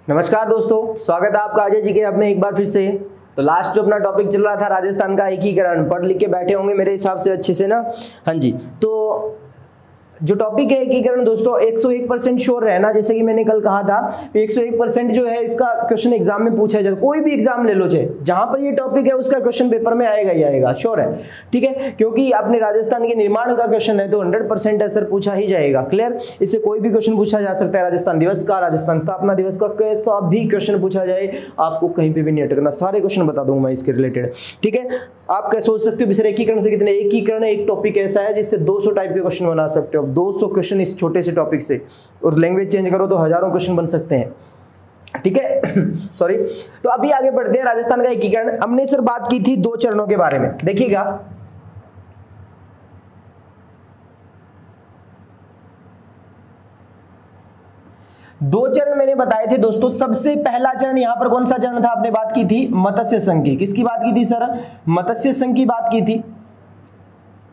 नमस्कार दोस्तों, स्वागत है आपका अजय जी के अब में एक बार फिर से। तो लास्ट जो अपना टॉपिक चल रहा था राजस्थान का एकीकरण, पढ़ लिख के बैठे होंगे मेरे हिसाब से अच्छे से ना। हाँ जी, तो जो टॉपिक है एकीकरण दोस्तों 101% श्योर रहना, जैसे कि मैंने कल कहा था 101% जो है इसका क्वेश्चन एग्जाम में पूछा जाए, कोई भी एग्जाम ले लो चाहे जहां पर ये टॉपिक है उसका क्वेश्चन पेपर में आएगा ही आएगा, श्योर है। ठीक है, क्योंकि अपने राजस्थान के निर्माण का क्वेश्चन है तो 100% आंसर पूछा ही जाएगा। क्लियर, इससे कोई भी क्वेश्चन पूछा जा सकता है। राजस्थान दिवस का, राजस्थान स्थापना दिवस का, कैसा भी क्वेश्चन पूछा जाए आपको कहीं पे भी नहीं अटकना, सारे क्वेश्चन बता दूंगा मैं इसके रिलेटेड। ठीक है, आप क्या सोच सकते हो एकीकरण से कितने, एकीकरण एक टॉपिक ऐसा है जिससे 200 टाइप के क्वेश्चन बना सकते हो, 200 क्वेश्चन इस छोटे से टॉपिक से, और लैंग्वेज चेंज करो तो हजारों क्वेश्चन बन सकते हैं। ठीक है सॉरी। तो अभी आगे बढ़ते हैं। राजस्थान का एकीकरण हमने सर बात की थी 2 चरणों के बारे में, देखिएगा। दो चरण मैंने बताए थे दोस्तों। सबसे पहला चरण यहां पर कौन सा चरण था, आपने बात की थी मत्स्य संघ की। किसकी बात की थी सर? मत्स्य संघ की बात की थी।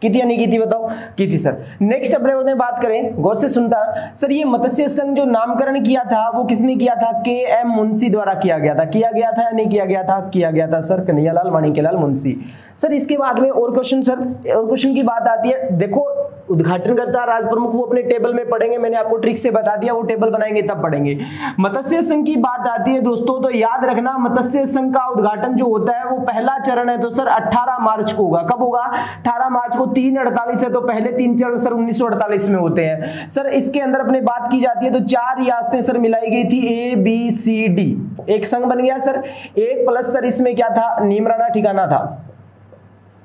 की थी या नहीं की थी बताओ? की थी सर। नेक्स्ट अपने बात करें, गौर से सुनता सर, ये मत्स्य संघ जो नामकरण किया था वो किसने किया था? के.एम. मुंशी द्वारा किया गया था। किया गया था या नहीं किया गया था? किया गया था सर, कन्हैयालाल माणिक्यलाल मुंशी। सर इसके बाद में और क्वेश्चन सर, और क्वेश्चन की बात आती है, देखो उद्घाटनकर्ता राज प्रमुख वो अपने टेबल में पढ़ेंगे, मैंने आपको ट्रिक से बता दिया, वो टेबल बनाएंगे तब पढ़ेंगे। मत्स्य संघ की बात आती है दोस्तों, तो याद रखना मत्स्य संघ का उद्घाटन जो होता है वो पहला चरण है तो सर 18 मार्च को होगा। कब होगा? 18 मार्च को। 348 है तो पहले 3 चरण सर 1948 में होते हैं सर। इसके अंदर अपने बात की जाती है तो 4 रियासतें सर मिलाई गई थी, ABCD, एक संघ बन गया सर। एक प्लस सर इसमें क्या था? नीमराना ठिकाना था।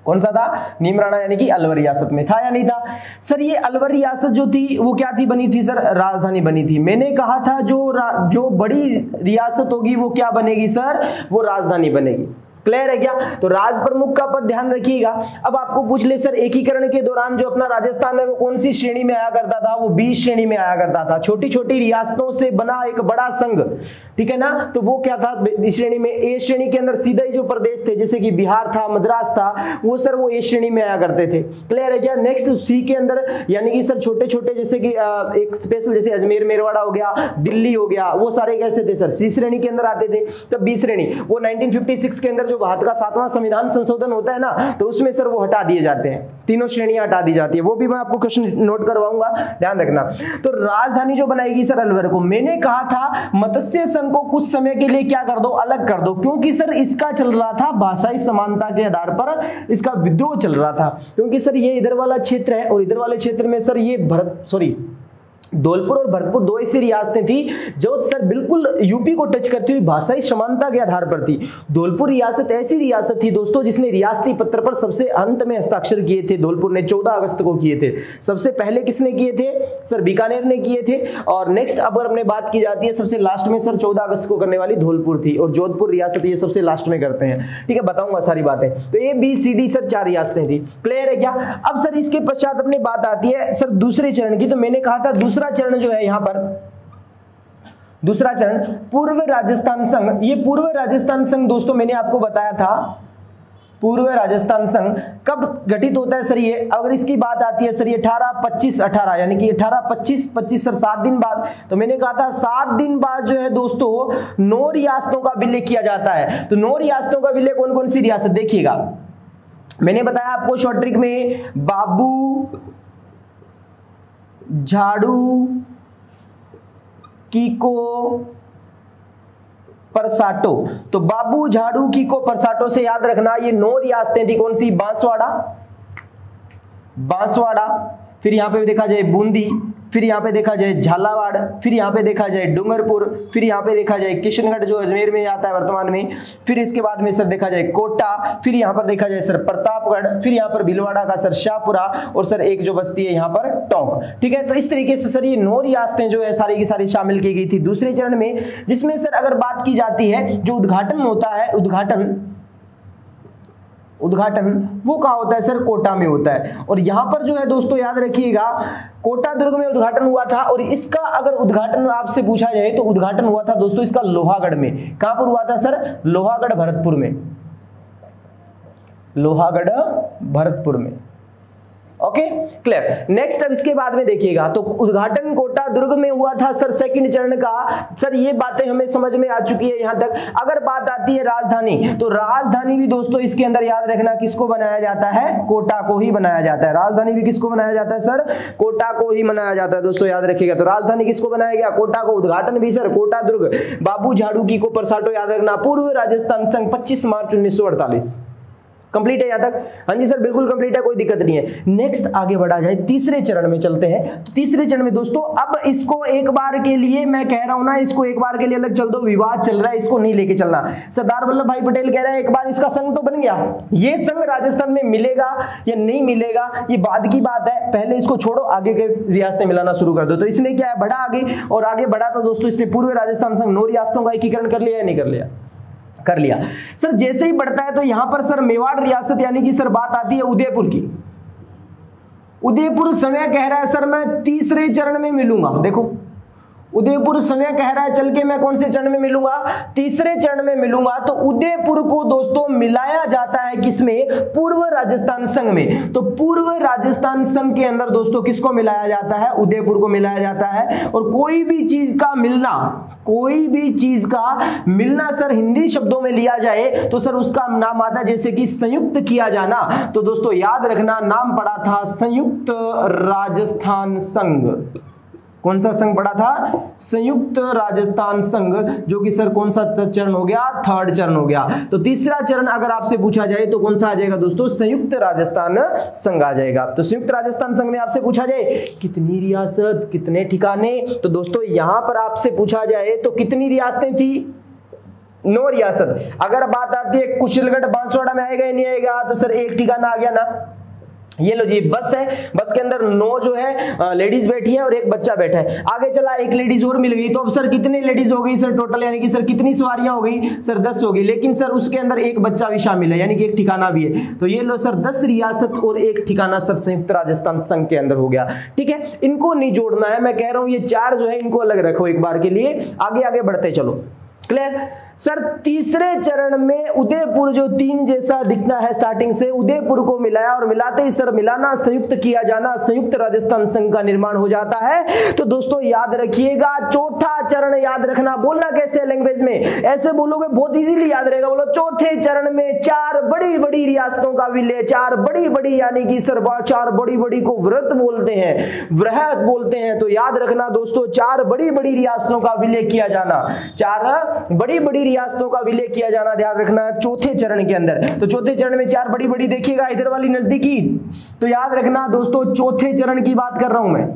कौन सा था? नीमराना, यानी कि अलवर रियासत में था या नहीं था सर? ये अलवर रियासत जो थी वो क्या थी, बनी थी सर? राजधानी बनी थी। मैंने कहा था जो बड़ी रियासत होगी वो क्या बनेगी सर? वो राजधानी बनेगी। क्लियर है क्या? तो राज प्रमुख का पद ध्यान रखिएगा। अब आपको पूछ ले सर एकीकरण के दौरान जो अपना राजस्थान है वो कौन सी श्रेणी में आया करता था? वो 20 श्रेणी में आया करता था। छोटी छोटी रियासतों से बना एक बड़ा संघ, ठीक है ना, तो वो क्या था? श्रेणी में। ए श्रेणी के अंदर सीधा ही जो प्रदेश थे जैसे कि बिहार था, मद्रास था, वो सर वो ए श्रेणी में आया करते थे। क्लियर है क्या? नेक्स्ट सी के अंदर यानी कि सर छोटे छोटे जैसे कि एक स्पेशल जैसे अजमेर मेरवाड़ा हो गया, दिल्ली हो गया, वो सारे कैसे थे सर? सी श्रेणी के अंदर आते थे। तब बी श्रेणी वो 1956 के अंदर जो भारत का 7वां संविधान संशोधन होता है ना, तो उसमें सर वो हटा दिए जाते हैं, तीनों श्रेणियां हटा दी जाती है। वो भी मैं आपको क्वेश्चन नोट करवाऊंगा, ध्यान रखना। तो राजधानी जो बनाएगी सर अलवर को। मैंने कहा था मत्स्य संघ को कुछ समय के लिए क्या कर दो? अलग कर दो, क्योंकि सर इसका चल रहा था भाषाई समानता के आधार पर इसका विद्रोह चल रहा था। क्योंकि सर ये इधर वाला क्षेत्र है और इधर वाले क्षेत्र में सर ये धौलपुर और भरतपुर 2 ऐसी रियासतें थी जो सर बिल्कुल यूपी को टच करती हुई भाषाई समानता के आधार पर थी। धौलपुर रियासत ऐसी रियासत थी दोस्तों जिसने रियासती पत्र पर सबसे अंत में हस्ताक्षर किए थे। धौलपुर ने 14 अगस्त को किए थे। सबसे पहले किसने किए थे सर? बीकानेर ने किए थे। और नेक्स्ट अब अगर हमने बात की जाती है सबसे लास्ट में सर 14 अगस्त को करने वाली धौलपुर थी, और जोधपुर रियासत ये सबसे लास्ट में करते हैं। ठीक है, बताऊंगा सारी बातें। तो ABCD सर 4 रियासतें थी। क्लियर है क्या? अब सर इसके पश्चात अपनी बात आती है सर दूसरे चरण की। तो मैंने कहा था दूसरा चरण जो है यहां पर, दूसरा चरण पूर्व राजस्थान संघ। ये पूर्व राजस्थान संघ दोस्तों मैंने आपको बताया था, पूर्व राजस्थान संघ कब गठित होता है सर? ये अगर इसकी बात आती है सर ये 18 यानी कि 18-25 सर 7 दिन बाद। तो मैंने कहा था 7 दिन बाद जो है दोस्तों 9 रियासतों का विलय किया जाता है। तो 9 रियासतों का विलय कौन कौन सी रियासत? देखिएगा, मैंने बताया आपको शॉर्ट ट्रिक में बाबू, झाड़ू, कीको, परसाटो। तो बाबू, झाड़ू, कीको, परसाटो से याद रखना ये 9 रियासतें थी। कौन सी? बांसवाड़ा, फिर यहां पे देखा जाए बूंदी, फिर यहां पे देखा जाए झालावाड़, फिर यहां पे देखा जाए डूंगरपुर, फिर यहां पे देखा जाए किशनगढ़ जो अजमेर में आता है वर्तमान में, फिर इसके बाद में सर देखा जाए कोटा, फिर यहां पर देखा जाए सर प्रतापगढ़, फिर यहां पर भीलवाड़ा का सर शाहपुरा, और सर एक जो बस्ती है यहां पर टोंक। ठीक है, तो इस तरीके से सर ये 9 रियासतें जो है सारी की सारी शामिल की गई थी दूसरे चरण में, जिसमें सर अगर बात की जाती है जो उद्घाटन होता है, उद्घाटन वो कहाँ होता है सर? कोटा में होता है। और यहां पर जो है दोस्तों याद रखिएगा कोटा दुर्ग में उद्घाटन हुआ था। और इसका अगर उद्घाटन आपसे पूछा जाए तो उद्घाटन हुआ था दोस्तों इसका लोहागढ़ में। कहां पर हुआ था सर? लोहागढ़ भरतपुर में, लोहागढ़ भरतपुर में। Okay clear. नेक्स्ट अब इसके बाद में देखिएगा तो उद्घाटन कोटा दुर्ग में हुआ था सर सेकंड चरण का। सर ये बातें हमें समझ में आ चुकी है यहां तक। अगर बात आती है राजधानी, तो राजधानी भी दोस्तों इसके अंदर याद रखना किसको बनाया जाता है, कोटा को ही बनाया जाता है। राजधानी भी किसको बनाया जाता है सर, कोटा को ही बनाया जाता है दोस्तों, याद रखिएगा। तो राजधानी किसको बनाया गया, कोटा को। उद्घाटन भी सर कोटा दुर्ग, बाबू झाड़ूकी को परसाटो, याद रखना। पूर्व राजस्थान संघ 25 मार्च 1948। कंप्लीट है यहां तक? हाँ जी सर बिल्कुल कंप्लीट है, कोई दिक्कत नहीं है। नेक्स्ट आगे बढ़ा जाए, तीसरे चरण में चलते हैं। तो तीसरे चरण में दोस्तों अब इसको एक बार के लिए मैं कह रहा हूं ना, इसको एक बार के लिए अलग चल दो, विवाद चल रहा है, इसको नहीं लेके चलना। सरदार वल्लभ भाई पटेल कह रहे हैं एक बार इसका संघ तो बन गया, ये संघ राजस्थान में मिलेगा या नहीं मिलेगा ये बाद की बात है, पहले इसको छोड़ो, आगे के रियासतें मिलाना शुरू कर दो। तो इसने क्या है, बढ़ा आगे, और आगे बढ़ा तो दोस्तों इसने पूर्व राजस्थान संघ 9 रियासतों का एकीकरण कर लिया या नहीं कर लिया, कर लिया। सर जैसे ही बढ़ता है तो यहां पर सर मेवाड़ रियासत यानी कि सर बात आती है उदयपुर की। उदयपुर समय कह रहा है सर मैं तीसरे चरण में मिलूंगा। देखो उदयपुर समय कह रहा है चल के मैं कौन से चरण में मिलूंगा, तीसरे चरण में मिलूंगा। तो उदयपुर को दोस्तों मिलाया जाता है किसमें, पूर्व राजस्थान संघ में। तो पूर्व राजस्थान संघ के अंदर दोस्तों किसको मिलाया जाता है, उदयपुर को मिलाया जाता है। और कोई भी चीज का मिलना, कोई भी चीज का मिलना सर हिंदी शब्दों में लिया जाए तो सर उसका नाम आता है, जैसे कि संयुक्त किया जाना। तो दोस्तों याद रखना नाम पड़ा था संयुक्त राजस्थान संघ। कौन सा संघ पड़ा था, संयुक्त राजस्थान संघ, जो कि सर कौन सा चरण हो गया, थर्ड चरण हो गया। तो तीसरा चरण अगर आपसे पूछा जाए तो कौन सा आ जाएगा दोस्तों, संयुक्त राजस्थान संघ आ जाएगा। तो संयुक्त राजस्थान संघ में आपसे पूछा जाए कितनी रियासत कितने ठिकाने, तो दोस्तों यहां पर आपसे पूछा जाए तो कितनी रियासतें थी, 9 रियासत। अगर बात आती है कुशलगढ़ बांसवाड़ा में आएगा या नहीं आएगा, तो सर एक ठिकाना आ गया ना, ये लो जी बस है, बस के अंदर 9 जो है लेडीज बैठी है और एक बच्चा बैठा है। आगे चला एक लेडीज और मिल गई, तो अब सर कितने लेडीज हो गई सर टोटल, यानी कि सर कितनी सवारियां हो गई, सर 10 हो गई। लेकिन सर उसके अंदर एक बच्चा भी शामिल है, यानी कि एक ठिकाना भी है। तो ये लो सर 10 रियासत और एक ठिकाना सर संयुक्त राजस्थान संघ के अंदर हो गया। ठीक है, इनको नहीं जोड़ना है, मैं कह रहा हूं ये 4 जो है इनको अलग रखो एक बार के लिए। आगे आगे बढ़ते चलो, क्लियर। सर तीसरे चरण में उदयपुर जो 3 जैसा दिखना है स्टार्टिंग से, उदयपुर को मिलाया और मिलाते ही सर मिलाना, संयुक्त किया जाना, संयुक्त राजस्थान संघ का निर्माण हो जाता है। तो दोस्तों याद रखिएगा चौथा चरण याद रखना। बोलना कैसे है लैंग्वेज में, ऐसे बोलोगे बहुत इजीली याद रहेगा। बोलो चौथे चरण में 4 बड़ी बड़ी रियासतों का विलय, 4 बड़ी बड़ी यानी कि सर 4 बड़ी बड़ी को व्रत बोलते हैं, वृहत बोलते हैं। तो याद रखना दोस्तों 4 बड़ी बड़ी रियासतों का विलय किया जाना, 4 बड़ी बड़ी रियासतों का विलय किया जाना, ध्यान रखना चौथे चरण के अंदर। तो चौथे चरण में 4 बड़ी बड़ी देखिएगा, इधर वाली नजदीकी, तो याद रखना दोस्तों चौथे चरण की बात कर रहा हूं मैं।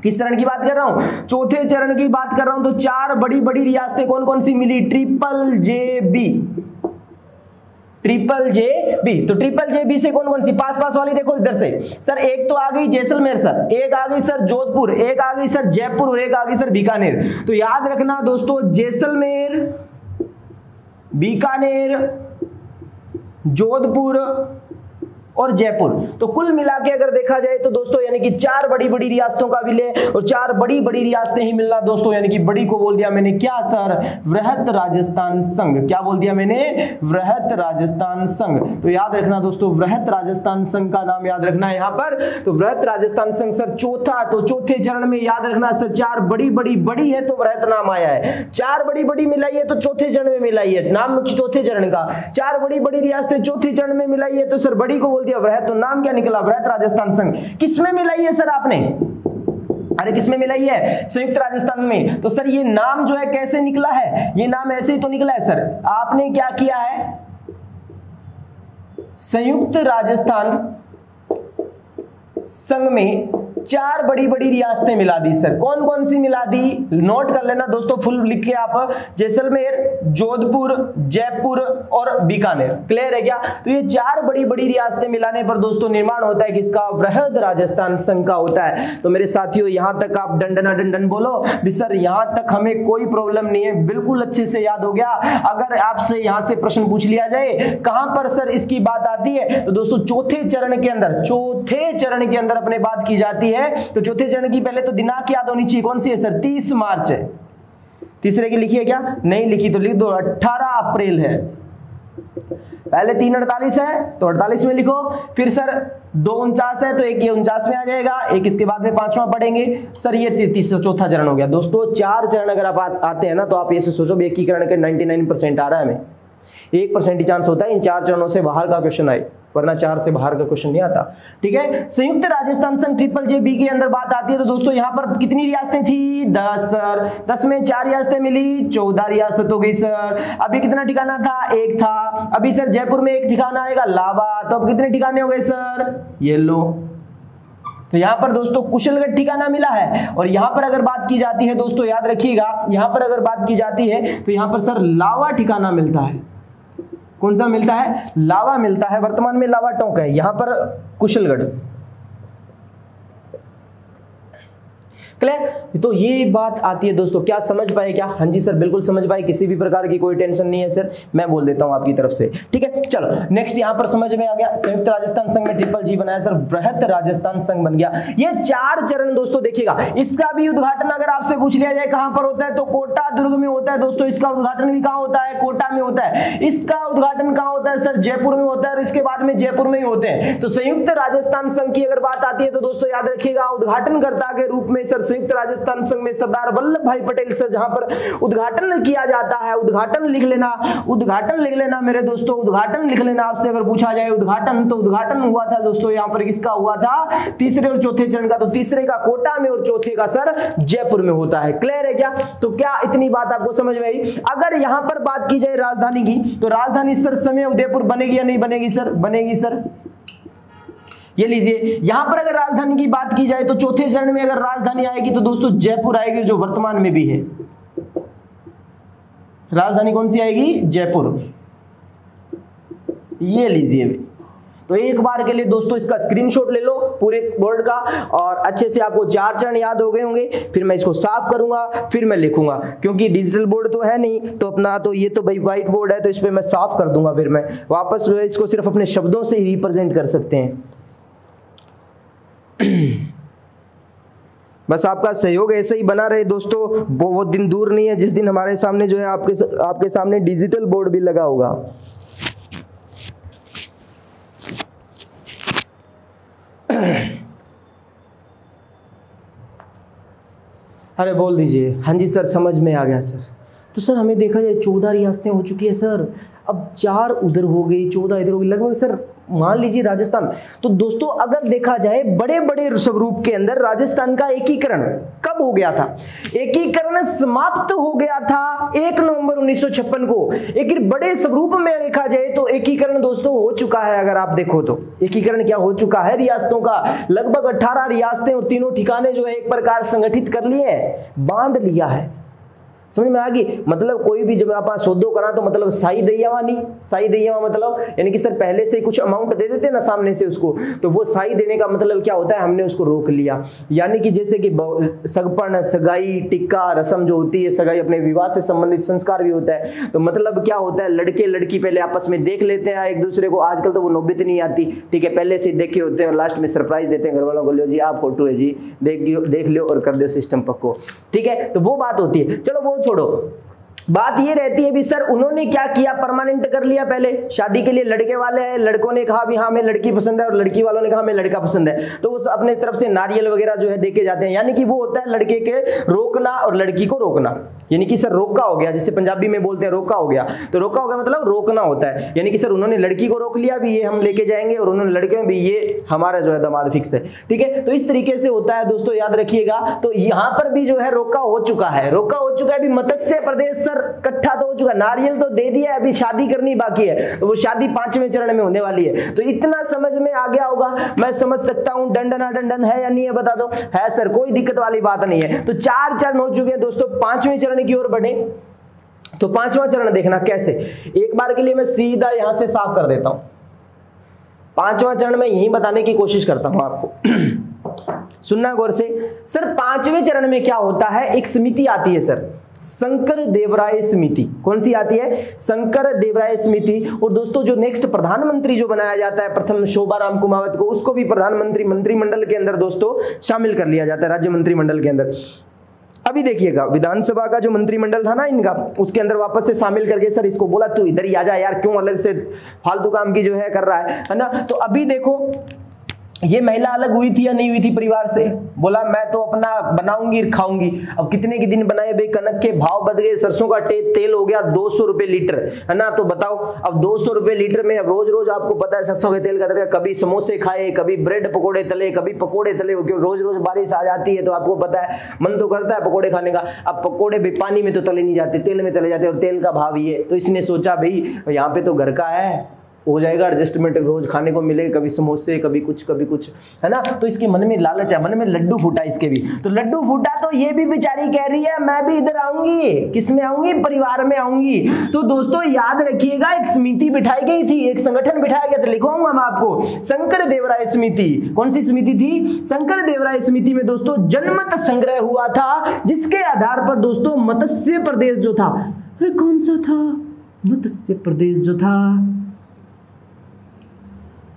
किस चरण की बात कर रहा हूं, चौथे चरण की बात कर रहा हूं। तो 4 बड़ी बड़ी रियासतें कौन कौन सी मिली, ट्रिपल JB, ट्रिपल JB। तो ट्रिपल JB से कौन कौन सी, पास पास वाली देखो इधर से सर, एक तो आ गई जैसलमेर सर, एक आ गई सर जोधपुर, एक आ गई सर जयपुर और एक आ गई सर बीकानेर। तो याद रखना दोस्तों जैसलमेर, बीकानेर, जोधपुर और जयपुर। तो कुल मिला के अगर देखा जाए तो दोस्तों यानी कि 4 बड़ी बड़ी रियासतों का विलय, और 4 बड़ी बड़ी रियासतें ही मिलना दोस्तों, यानी कि बड़ी को बोल दिया मैंने क्या सर, वृहत राजस्थान संघ। क्या बोल दिया मैंने, वृहत राजस्थान संघ। तो याद रखना दोस्तों वृहत राजस्थान संघ का नाम याद रखना है यहाँ पर। तो वृहत राजस्थान संघ सर चौथा, तो चौथे चरण में याद रखना सर 4 बड़ी बड़ी, बड़ी है तो वृहत नाम आया है, 4 बड़ी बड़ी मिलाई है तो चौथे चरण में मिलाई है, नाम चौथे चरण का। 4 बड़ी बड़ी रियासतें चौथे चरण में मिलाई है तो सर बड़ी को वृहत, तो नाम क्या निकला, वृहत राजस्थान संघ। किसमें मिलाई है सर आपने, अरे किसमें मिलाई है, संयुक्त राजस्थान में। तो सर ये नाम जो है कैसे निकला है, ये नाम ऐसे ही तो निकला है सर, आपने क्या किया है, संयुक्त राजस्थान संघ में 4 बड़ी बड़ी रियासतें मिला दी सर। कौन कौन सी मिला दी, नोट कर लेना दोस्तों, फुल लिख के आप, जैसलमेर, जोधपुर, जयपुर और बीकानेर। क्लियर है क्या। तो ये 4 बड़ी बड़ी रियासतें मिलाने पर दोस्तों निर्माण होता है किसका, वृहद राजस्थान संघ का होता है। तो मेरे साथियों यहां तक आप डंडना डंडन बोलो भी सर, यहां तक हमें कोई प्रॉब्लम नहीं है, बिल्कुल अच्छे से याद हो गया। अगर आपसे यहां से प्रश्न पूछ लिया जाए कहां पर सर इसकी बात आती है, तो दोस्तों चौथे चरण के अंदर, चौथे चरण के अंदर अपने बात की जाती है। तो चौथे चरण की पहले तो दिनांक याद होनी चाहिए, कौन सी है सर, 30 मार्च है। तीसरे की लिखी है क्या, नहीं लिखी तो लिख दो, 18 अप्रैल है। पहले 348 है तो 48 में लिखो, फिर सर 249 है तो एक ये 49 में आ जाएगा, एक इसके बाद में 5वां पढ़ेंगे सर, ये तीसरा चौथा चरण हो गया। दोस्तों 4 चरण अगर आप आते हैं ना तो आप ये सोचो एकीकरण के 99% आ रहा है हमें, 1% ही चांस होता है इन 4 चरणों से बाहर का क्वेश्चन आए, वरना 4 से बाहर का क्वेश्चन नहीं आता। ठीक है, संयुक्त राजस्थान संघ JJB के अंदर बात आती है तो दोस्तों यहाँ पर कितनी रियासतें थी? 10 सर, 10 में 4 रियासतें मिली, 14 रियासत हो गई सर। अभी कितना ठिकाना था? 1 था। अभी सर जयपुर में 1 ठिकाना आएगा लावा, तो अब कितने ठिकाने हो गए सर? ये लो। तो यहां पर दोस्तों कुशलगढ़ ठिकाना मिला है, और यहां पर अगर बात की जाती है दोस्तों याद रखिएगा, यहां पर अगर बात की जाती है तो यहां पर सर लावा ठिकाना मिलता है। कौन सा मिलता है? लावा मिलता है, वर्तमान में लावा टोंक है, यहां पर कुशलगढ़। क्लियर? तो ये बात आती है दोस्तों, क्या समझ पाए क्या? हाँ जी सर बिल्कुल समझ पाए, किसी भी प्रकार की कोई टेंशन नहीं है सर, मैं बोल देता हूं आपकी तरफ से। ठीक है, चलो नेक्स्ट यहां पर समझ में आ गया, संयुक्त राजस्थान संघ में JJB बनाया सर, वृहत राजस्थान संघ बन गया। ये 4 चरण दोस्तों देखिएगा, इसका भी उद्घाटन अगर आपसे पूछ लिया जाए कहां पर होता है तो कोटा दुर्ग में होता है दोस्तों। इसका उद्घाटन भी कहां होता है? कोटा में होता है। इसका उद्घाटन कहां होता है सर? जयपुर में होता है, और इसके बाद में जयपुर में ही होते हैं। तो संयुक्त राजस्थान संघ की अगर बात आती है तो दोस्तों याद रखिएगा, उद्घाटनकर्ता के रूप में सर संयुक्त राजस्थान संघ में सरदार वल्लभ भाई पटेल से जहां पर उद्घाटन किया जाता है, उद्घाटन लिख लेना, उद्घाटन लिख लेना मेरे दोस्तों, उद्घाटन लिख लेना। आपसे अगर पूछा जाए उद्घाटन, तो उद्घाटन हुआ था दोस्तों यहां पर किसका हुआ था? तीसरे और चौथे चरण का। तो तीसरे का कोटा में और चौथे का सर जयपुर में होता है। क्लियर है क्या? तो क्या इतनी बात आपको समझ में आई? अगर यहां पर बात की जाए राजधानी की, तो राजधानी सर समय उदयपुर बनेगी या नहीं बनेगी सर? बनेगी सर। ये लीजिए, यहां पर अगर राजधानी की बात की जाए तो चौथे चरण में अगर राजधानी आएगी तो दोस्तों जयपुर आएगी, जो वर्तमान में भी है। राजधानी कौन सी आएगी? जयपुर। ये लीजिए, तो एक बार के लिए दोस्तों इसका स्क्रीनशॉट ले लो पूरे बोर्ड का, और अच्छे से आपको 4 चरण याद हो गए होंगे। फिर मैं इसको साफ करूंगा, फिर मैं लिखूंगा, क्योंकि डिजिटल बोर्ड तो है नहीं, तो अपना तो ये तो भाई व्हाइट बोर्ड है, तो इस पे मैं साफ कर दूंगा। फिर मैं वापस जो है इसको सिर्फ अपने शब्दों से ही रिप्रेजेंट कर सकते हैं। बस आपका सहयोग ऐसे ही बना रहे दोस्तों, वो दिन दूर नहीं है जिस दिन हमारे सामने जो है आपके सामने डिजिटल बोर्ड भी लगा होगा। अरे बोल दीजिए। हाँ जी सर समझ में आ गया सर। तो सर हमें देखा जाए 14 रियासतें हो चुकी है सर, अब 4 उधर हो गई, 14 इधर हो गई, लगभग सर मान लीजिए राजस्थान। तो दोस्तों अगर देखा जाए बड़े बड़े स्वरूप के अंदर राजस्थान का एकीकरण कब हो गया था? एकीकरण समाप्त हो गया था 1 नवंबर 1956 को। एक बड़े स्वरूप में देखा जाए तो एकीकरण दोस्तों हो चुका है। अगर आप देखो तो एकीकरण क्या हो चुका है रियासतों का, लगभग 18 रियासतें और तीनों ठिकाने जो है एक प्रकार संगठित कर लिए हैं, बांध लिया है। समझ में आ गई? मतलब कोई भी जब आप सौदो करा तो मतलब साई दैयावा नहीं, साई दैयावा मतलब यानी कि सर पहले से कुछ अमाउंट दे देते ना सामने से उसको, तो वो साई देने का मतलब क्या होता है? हमने उसको रोक लिया। यानी कि जैसे कि सगपन, सगाई, टिक्का रस्म जो होती है, सगाई अपने विवाह से संबंधित संस्कार भी होता है। तो मतलब क्या होता है, लड़के लड़की पहले आपस में देख लेते हैं एक दूसरे को। आजकल तो वो नौबत नहीं आती, ठीक है, पहले से देखे होते हैं और लास्ट में सरप्राइज देते हैं घर वालों को, लो जी आप फोटो है जी, देख लो और कर दो सिस्टम पक्को। ठीक है, तो वो बात होती है। चलो वो छोड़ो, बात ये रहती है भी सर उन्होंने क्या किया, परमानेंट कर लिया। पहले शादी के लिए लड़के वाले हैं, लड़कों ने कहा भी हाँ हमें लड़की पसंद है, और लड़की वालों ने कहा हमें लड़का पसंद है, तो वो अपने तरफ से नारियल वगैरह जो है देके जाते हैं। यानी कि वो होता है लड़के के रोकना और लड़की को रोकना, यानी कि सर रोका हो गया, जिससे पंजाबी में बोलते हैं रोका हो गया। तो रोका हो गया मतलब रोकना होता है, यानी कि सर उन्होंने लड़की को रोक लिया भी ये हम लेके जाएंगे, और उन्होंने लड़के में भी ये हमारा जो है दामाद फिक्स है। ठीक है, तो इस तरीके से होता है दोस्तों, याद रखिएगा। तो यहाँ पर भी जो है रोका हो चुका है, रोका हो चुका है। अभी मत्स्य प्रदेश सर इकट्ठा तो हो चुका, नारियल तो दे दिया, अभी शादी करनी बाकी है, तो वो शादी 5वें चरण में होने वाली है। तो इतना समझ में आ गया होगा, मैं समझ सकता हूं। दंडना दंडन है या नहीं है बता दो? है सर, कोई दिक्कत वाली बात नहीं है। तो 4 चरण हो चुके हैं दोस्तों, 5वें चरण की ओर बढ़े। तो 5वां चरण देखना कैसे, एक बार के लिए मैं सीधा यहां से साफ कर देता हूं। 5वां चरण में यही बताने की कोशिश करता हूं आपको। सुनना गौर से सर, 5वें चरण में क्या होता है, एक समिति आती है सर, शंकर देवराय समिति। कौन सी आती है? शंकर देवराय समिति। और दोस्तों जो नेक्स्ट प्रधानमंत्री जो बनाया जाता है प्रथम शोभाराम कुमावत को, उसको भी प्रधानमंत्री मंत्रिमंडल के अंदर दोस्तों शामिल कर लिया जाता है, राज्य मंत्रिमंडल के अंदर। अभी देखिएगा विधानसभा का जो मंत्रिमंडल था ना इनका, उसके अंदर वापस से शामिल करके सर इसको बोला तू इधर ही आ जा यार, क्यों अलग से फालतू काम की जो है कर रहा है ना। तो अभी देखो ये महिला अलग हुई थी या नहीं हुई थी परिवार से, बोला मैं तो अपना बनाऊंगी खाऊंगी। अब कितने के दिन बनाए भाई, कनक के भाव बढ़ गए, सरसों का तेल हो गया 200 रुपए लीटर, है ना। तो बताओ अब 200 रुपए लीटर में अब रोज रोज आपको पता है सरसों के तेल का तरीका, कभी समोसे खाए, कभी ब्रेड पकोड़े तले, कभी पकोड़े तले, क्योंकि रोज रोज बारिश आ जाती है तो आपको पता है मन तो करता है पकोड़े खाने का। अब पकोड़े भी पानी में तो तले नहीं जाते, तेल में तले जाते, और तेल का भाव ये, तो इसने सोचा भाई यहाँ पे तो घर का है, हो जाएगा एडजस्टमेंट, रोज खाने को मिले, कभी समोसे कभी कुछ, है ना। तो इसके मन में लालच है, मन में लड्डू फूटा इसके भी, तो लड्डू फूटा तो ये भी बेचारी कह रही है मैं भी इधर आऊंगी, किसमें आऊंगी, परिवार में आऊंगी। तो दोस्तों याद रखिएगा एक समिति बिठाई गई थी, एक संगठन बिठाया गया था, लिखवाऊंगा मैं आपको, शंकर देवराय समिति। कौन सी समिति थी? शंकर देवराय समिति में दोस्तों जनमत संग्रह हुआ था, जिसके आधार पर दोस्तों मत्स्य प्रदेश जो था, अरे कौन सा था मत्स्य प्रदेश जो था,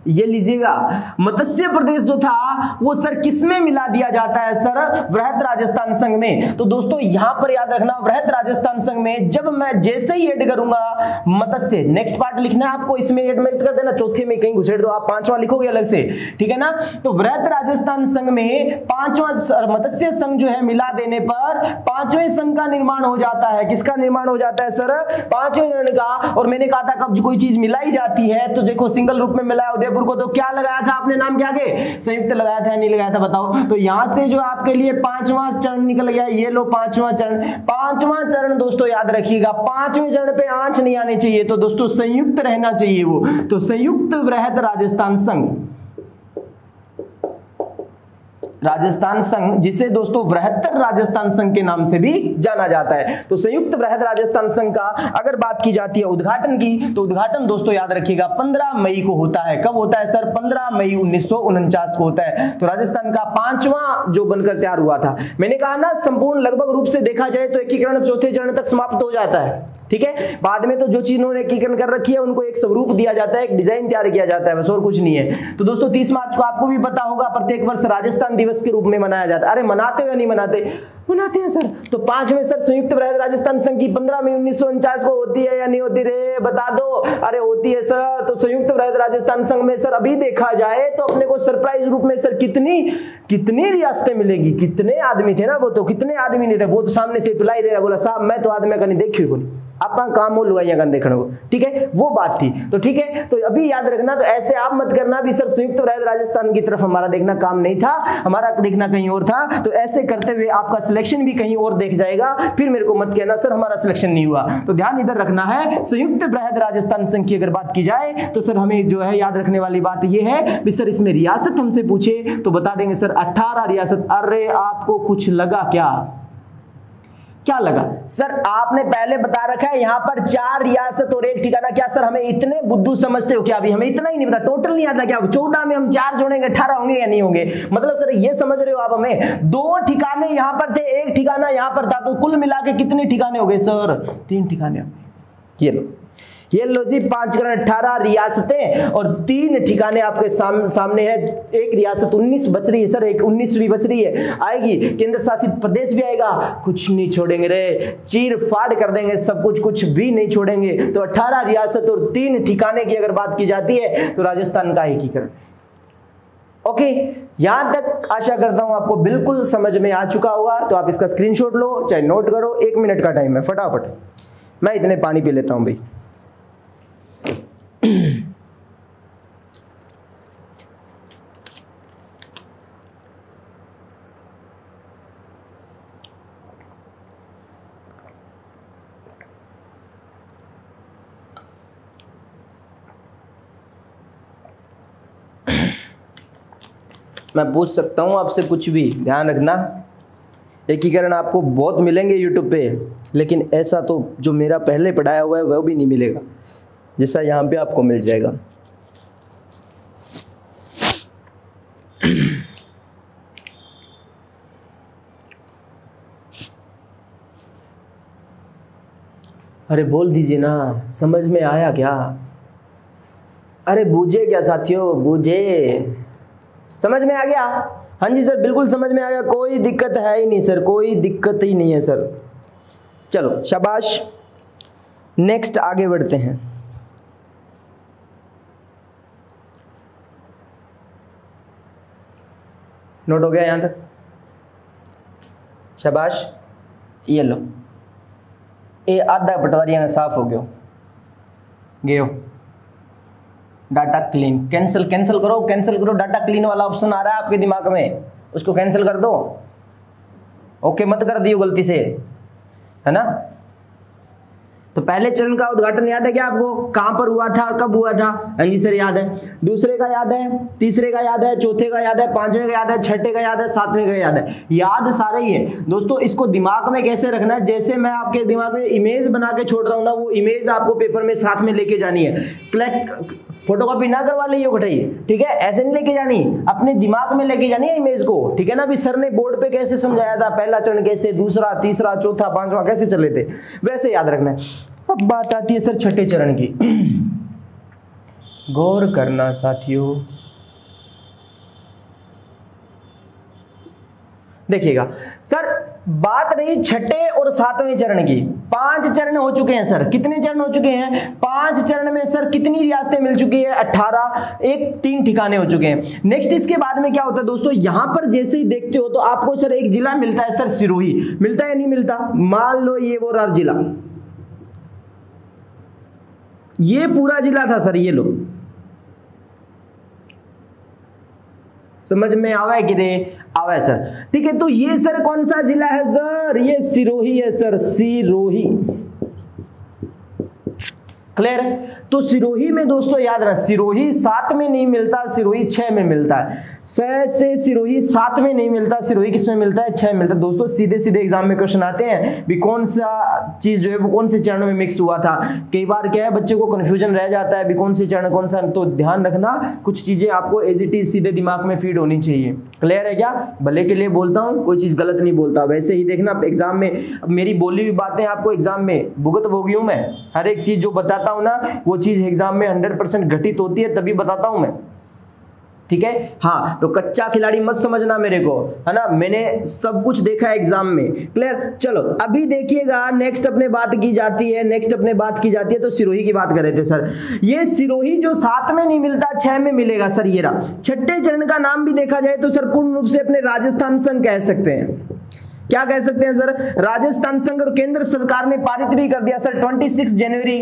ये लीजिएगा मत्स्य प्रदेश जो था वो सर किसमें मिला दिया जाता है सर? वृहत राजस्थान संघ में। तो दोस्तों यहां पर याद रखना वृहत राजस्थान संघ में जब मैं जैसे ही ऐड करूंगा मत्स्य, नेक्स्ट पार्ट लिखना है आपको, इसमें ऐड मत कर देना, चौथे में कहीं घुसेड़ दो, आप पांचवा लिखोगे अलग से, ठीक है ना। तो वृहत राजस्थान संघ में पांचवा मत्स्य संघ जो है मिला देने पर पांचवें संघ का निर्माण हो जाता है। किसका निर्माण हो जाता है सर? पांचवें संघ का। और मैंने कहा था कब कोई चीज मिलाई जाती है तो देखो सिंगल रूप में मिला है को, तो क्या लगाया था आपने नाम, क्या आगे संयुक्त लगाया था या नहीं लगाया था बताओ। तो यहां से जो आपके लिए पांचवा चरण निकल गया, ये लो पांचवा चरण। पांचवा चरण दोस्तों याद रखिएगा, पांचवें चरण पे आंच नहीं आनी चाहिए, तो दोस्तों संयुक्त रहना चाहिए वो, तो संयुक्त वृहत राजस्थान संघ, राजस्थान संघ जिसे दोस्तों वृहत्तर राजस्थान संघ के नाम से भी जाना जाता है। तो संयुक्त वृहत राजस्थान संघ का अगर बात की जाती है उद्घाटन की, तो उद्घाटन दोस्तों याद रखिएगा 15 मई को होता है। कब होता है सर? 15 मई 1949 को होता है। तो राजस्थान का पांचवा जो बनकर तैयार हुआ था, मैंने कहा ना संपूर्ण लगभग रूप से देखा जाए तो एकीकरण चौथे चरण तक समाप्त हो जाता है, ठीक है। बाद में तो जो चीज उन्होंने एकीकरण कर रखी है उनको एक स्वरूप दिया जाता है, एक डिजाइन तैयार किया जाता है, बस और कुछ नहीं है। तो दोस्तों 30 मार्च को आपको भी पता होगा प्रत्येक वर्ष राजस्थान दिवस के रूप में मनाया जाता है। अरे मनाते हो या नहीं मनाते? मनाते हैं सर। तो पांचवें सर संयुक्त वृहत राजस्थान संघ की 15 मई 1949 को होती है या नहीं होती रे, बता दो। अरे होती है सर। तो संयुक्त वृहत राजस्थान संघ में सर अभी देखा जाए तो अपने को सरप्राइज रूप में सर कितनी रियासतें मिलेगी, कितने आदमी थे ना, वो तो कितने आदमी नहीं थे, वो तो सामने से पिलाई दे रहा, बोला साहब मैं तो आदमी का नहीं देखी को नहीं, आप काम हो लुगाइया का देखने को, ठीक है, वो बात थी। तो ठीक है, तो अभी याद रखना, तो ऐसे आप मत करना भी सर संयुक्त वृहत राजस्थान की तरफ हमारा देखना काम नहीं था, हमारा देखना कहीं और था। तो ऐसे करते हुए आपका सिलेक्शन भी कहीं और देख जाएगा, फिर मेरे को मत कहना सर हमारा सिलेक्शन नहीं हुआ। तो ध्यान इधर रखना है, संयुक्त वृहत राजस्थान संघ की अगर बात की जाए तो सर हमें जो है याद रखने वाली बात यह है भी सर इसमें रियासत हमसे पूछे तो बता देंगे सर 18 रियासत। अरे आपको कुछ लगा क्या लगा सर? आपने पहले बता रखा है यहाँ पर 4 रियासत और 1 ठिकाना। क्या सर हमें इतने बुद्धू समझते हो क्या? अभी हमें इतना ही नहीं पता, टोटल नहीं आता क्या? 14 में हम 4 जोड़ेंगे 18 होंगे या नहीं होंगे? मतलब सर ये समझ रहे हो आप, हमें 2 ठिकाने यहाँ पर थे, 1 ठिकाना यहाँ पर था, तो कुल मिला के कितने ठिकाने हो गए सर? 3 ठिकाने। ये लो जी 5 × 18 रियासतें और 3 ठिकाने आपके सामने है। एक रियासत 19 बच रही है सर, एक 19वीं बच रही है, आएगी। केंद्र शासित प्रदेश भी आएगा, कुछ नहीं छोड़ेंगे रे, चीर फाड़ कर देंगे सब कुछ भी नहीं छोड़ेंगे। तो 18 रियासत और 3 ठिकाने की अगर बात की जाती है तो राजस्थान का एकीकरण। ओके, यहां तक आशा करता हूं आपको बिल्कुल समझ में आ चुका होगा। तो आप इसका स्क्रीनशॉट लो, चाहे नोट करो, 1 मिनट का टाइम है, फटाफट। मैं इतने पानी पी लेता हूं भाई। मैं पूछ सकता हूं आपसे कुछ भी, ध्यान रखना। एकीकरण आपको बहुत मिलेंगे यूट्यूब पे, लेकिन ऐसा तो जो मेरा पहले पढ़ाया हुआ है वह भी नहीं मिलेगा जैसा यहाँ पे आपको मिल जाएगा। अरे बोल दीजिए ना, समझ में आया क्या? अरे बूझे क्या साथियों, बूझे? समझ में आ गया? हाँ जी सर, बिल्कुल समझ में आ गया, कोई दिक्कत है ही नहीं सर, कोई दिक्कत ही नहीं है सर। चलो शाबाश, नेक्स्ट आगे बढ़ते हैं। नोट हो गया यहां तक? शाबाश, ये लो, ये आधा पटवारियां साफ हो गयो। डाटा क्लीन, कैंसिल करो, डाटा क्लीन वाला ऑप्शन आ रहा है आपके दिमाग में, उसको कैंसिल कर दो। ओके मत कर दियो गलती से, है ना। तो पहले चरण का उद्घाटन याद है क्या आपको? कहां पर हुआ था, कब हुआ था? हाँ जी सर याद है। दूसरे का याद है, तीसरे का याद है, चौथे का याद है, पांचवें का याद है, छठे का याद है, सातवें का याद है। याद सारे ही है दोस्तों। इसको दिमाग में कैसे रखना है, जैसे मैं आपके दिमाग में इमेज बना के छोड़ रहा हूं ना, वो इमेज आपको पेपर में साथ में लेके जानी है। फोटोकॉपी ना करवा लीजिए घटाइए, ठीक है, ऐसे नहीं लेके जानी, अपने दिमाग में लेके जानी है इमेज को, ठीक है ना। अभी सर ने बोर्ड पे कैसे समझाया था, पहला चरण कैसे, दूसरा, तीसरा, चौथा, पांचवा कैसे चले थे, वैसे याद रखना है। अब बात आती है सर छठे चरण की। गौर करना साथियों, देखिएगा सर, बात रही छठे और सातवें चरण की। 5 चरण हो चुके हैं सर। कितने चरण हो चुके हैं? 5 चरण में सर कितनी रियासतें मिल चुकी है? 18, 3 ठिकाने हो चुके हैं। नेक्स्ट इसके बाद में क्या होता है दोस्तों, यहां पर जैसे ही देखते हो तो आपको सर एक जिला मिलता है सर, सिरोही। मिलता है या नहीं मिलता? मान लो ये वो रहा जिला, ये पूरा जिला था सर, ये लो, समझ में आवा है कि नहीं आवा है सर, ठीक है। तो ये सर कौन सा जिला है सर? ये सिरोही है सर, सिरोही। क्लियर है? तो सिरोही में दोस्तों याद रखना, सिरोही 7 में नहीं मिलता, सिरोही 6 में मिलता है। से सिरोही 7 में नहीं मिलता, सिरोही किस में मिलता है? 6 में मिलता है। दोस्तों सीधे सीधे एग्जाम में क्वेश्चन आते हैं भी कौन सा चीज जो है वो कौन से चरण में मिक्स हुआ था। कई बार क्या है, बच्चे को कंफ्यूजन रह जाता है भी कौन से चरण कौन सा, तो ध्यान रखना कुछ चीजें आपको एज इट इज सीधे दिमाग में फीड होनी चाहिए। क्लियर है क्या? भले के लिए बोलता हूँ, कोई चीज गलत नहीं बोलता, वैसे ही देखना एग्जाम में मेरी बोली हुई बातें आपको एग्जाम में भुगत भोगी हूं मैं। हर एक चीज जो बताता हूं ना, वो चीज एग्जाम में 100% घटित होती है, तभी बताता हूं मैं, ठीक है। हाँ, तो कच्चा खिलाड़ी मत समझना मेरे को, है ना, मैंने सब कुछ देखा है एग्जाम में। क्लियर? चलो अभी देखिएगा, नेक्स्ट अपने बात की जाती है, तो सिरोही की बात कर रहे थे सर। ये सिरोही जो 7 में नहीं मिलता, 6 में मिलेगा सर, ये रहा। छठे चरण का नाम भी देखा जाए तो सर पूर्ण रूप से अपने राजस्थान संघ कह सकते हैं। क्या कह सकते हैं सर? राजस्थान संघ। और केंद्र सरकार ने पारित भी कर दिया सर 26 जनवरी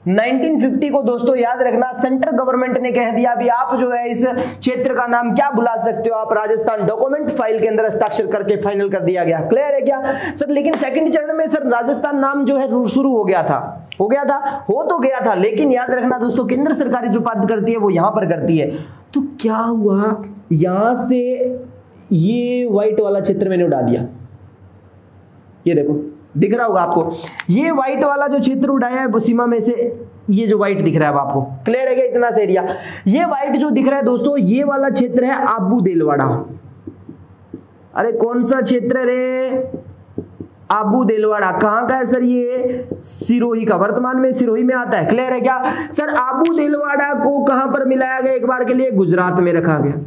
1950 को। दोस्तों याद रखना, सेंट्रल गवर्नमेंट ने कह दिया भी आप जो है इस क्षेत्र का नाम क्या बुला सकते हो आप, राजस्थान। डॉक्यूमेंट फाइल के अंदर हस्ताक्षर करके फाइनल कर दिया गया। क्लियर है क्या सर? लेकिन सेकंड चरण में सर राजस्थान नाम जो है शुरू हो गया था, लेकिन याद रखना दोस्तों, केंद्र सरकार जो पारित करती है वो यहां पर करती है। तो क्या हुआ, यहां से ये व्हाइट वाला क्षेत्र मैंने उड़ा दिया, ये देखो दिख रहा होगा आपको, ये व्हाइट वाला जो क्षेत्र उड़ाया है वो सीमा में से, ये जो व्हाइट दिख रहा है आपको, क्लियर है क्या? इतना सा एरिया, ये व्हाइट जो दिख रहा है दोस्तों, ये वाला क्षेत्र है आबू देलवाड़ा। अरे कौन सा क्षेत्र है रे? आबू देलवाड़ा। कहां का है सर? ये सिरोही का, वर्तमान में सिरोही में आता है। क्लियर है क्या सर? आबू देलवाड़ा को कहां पर मिलाया गया? एक बार के लिए गुजरात में रखा गया।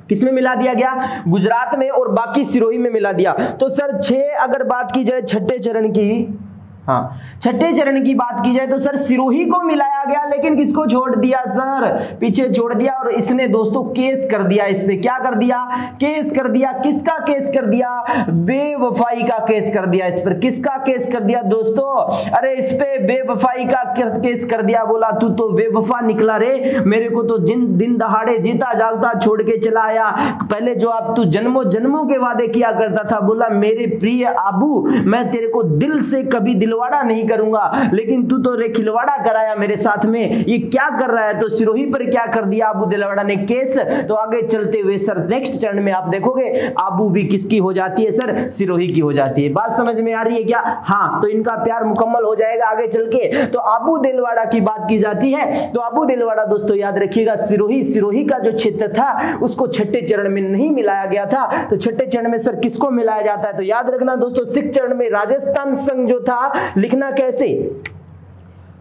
किसमें मिला दिया गया? गुजरात में, और बाकी सिरोही में मिला दिया। तो सर 6 अगर बात की जाए छठे चरण की, हाँ छठे चरण की बात की जाए तो सर सिरोही को मिलाया गया, लेकिन किसको छोड़ दिया सर? पीछे छोड़ दिया। और इसने दोस्तों केस कर दिया इस पे। क्या कर दिया? केस कर दिया। किसका केस कर दिया? बेवफाई का केस कर दिया इस पर। किसका केस कर दिया दोस्तों? अरे इस पे बेवफाई का केस कर दिया। बोला तू तो बेवफा निकला रे, मेरे को तो दिन दहाड़े जीता जागता छोड़ के चला आया। पहले जो आप तू जन्मों जन्मों के वादे किया करता था, बोला मेरे प्रिय आबू मैं तेरे को दिल से कभी दिलवाड़ा नहीं करूंगा, लेकिन तू तो रे खिलवाड़ा कराया मेरे साथ में। ये क्या कर रहा है? तो सिरोही पर क्या कर दिया आबू दिलवाड़ा ने? केस। तो आगे चलते हुए सर नेक्स्ट चरण में आप देखोगे आबू भी किसकी हो जाती है सर? सिरोही की हो जाती है। बात समझ में आ रही है क्या? हाँ, तो इनका प्यार मुकम्मल हो जाएगा आगे चल के। तो आबू दिलवाड़ा की बात की जाती है, तो आबू दिलवाड़ा दोस्तों याद रखिएगा, सिरोही का जो क्षेत्र था उसको छठे चरण में नहीं मिलाया गया था। तो छठे चरण में सर किसको मिलाया जाता है? तो याद रखना दोस्तों, सिक्स चरण में राजस्थान संघ जो था, लिखना कैसे,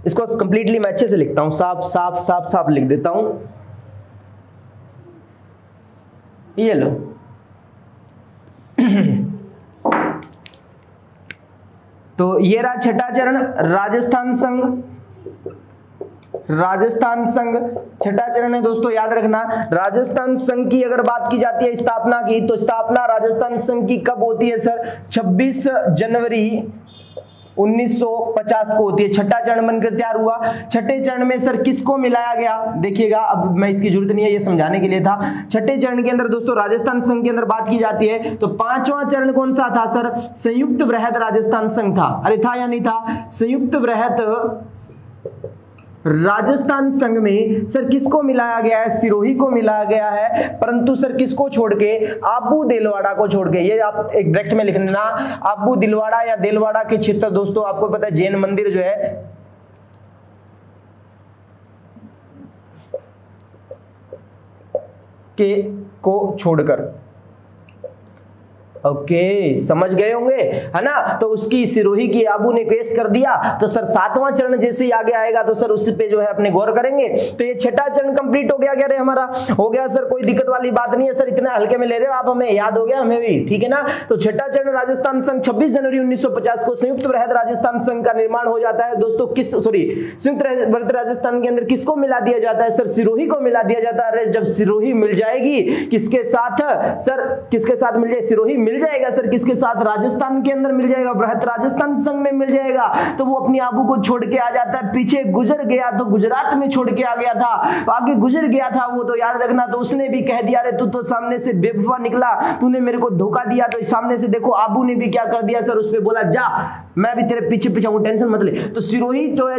इसको कंप्लीटली मैं अच्छे से लिखता हूं, साफ साफ साफ साफ लिख देता हूं। ये लो तो ये रहा छठा चरण, राजस्थान संघ। राजस्थान संघ छठा चरण है दोस्तों, याद रखना। राजस्थान संघ की अगर बात की जाती है स्थापना की, तो स्थापना राजस्थान संघ की कब होती है सर? 26 जनवरी 1950 को होती है। छठा चरण बनकर तैयार हुआ। छठे चरण में सर किसको मिलाया गया? देखिएगा, अब मैं इसकी जरूरत नहीं है, ये समझाने के लिए था। छठे चरण के अंदर दोस्तों राजस्थान संघ के अंदर बात की जाती है, तो पांचवा चरण कौन सा था सर? संयुक्त वृहद राजस्थान संघ था। अरे था या नहीं था? संयुक्त वृहद राजस्थान संघ में सर किसको मिलाया गया है? सिरोही को मिलाया गया है, परंतु सर किसको छोड़ के? आबू देलवाड़ा को छोड़ के। ये आप एक ब्रैकेट में लिख लेना, आबू दिलवाड़ा या देलवाड़ा के क्षेत्र दोस्तों, आपको पता है जैन मंदिर जो है के को छोड़कर। ओके, समझ गए होंगे, है ना? तो उसकी सिरोही की आबू ने केस कर दिया, तो सर सातवां चरण जैसे ही आगे आएगा तो सर उस पे जो है अपने गौर करेंगे। तो ये छठा चरण कंप्लीट हो गया क्या रे हमारा? हो गया सर, कोई दिक्कत वाली बात नहीं है सर, इतना हल्के में ले रहे हो आप, हमें याद हो गया, हमें भी, ठीक है ना? तो छठा चरण राजस्थान संघ 26 जनवरी 1950 को संयुक्त वृहद राजस्थान संघ का निर्माण हो जाता है दोस्तों। संयुक्त वृहद राजस्थान के अंदर किसको मिला दिया जाता है? सर सिरोही को मिला दिया जाता है। जब सिरोही मिल जाएगी किसके साथ सर? किसके साथ मिल जाए? सिरोही मिल जाएगा सर किसके साथ? राजस्थान के अंदर मिल जाएगा, बृहद राजस्थान संघ में मिल जाएगा। तो वो अपनी आबू को छोड़ के आ जाता है, पीछे गुजर गया तो गुजरात में छोड़ के आ गया था, आगे गुजर गया था वो, तो याद रखना। तो उसने भी कह दिया, अरे तू तो सामने से बेवफा निकला, तूने मेरे को धोखा दिया। तो सामने से देखो आबू ने भी क्या कर दिया सर, उस पे बोला जा मैं भी तेरे पीछे पीछे हूं, टेंशन मत ले। तो सिरोही जो है,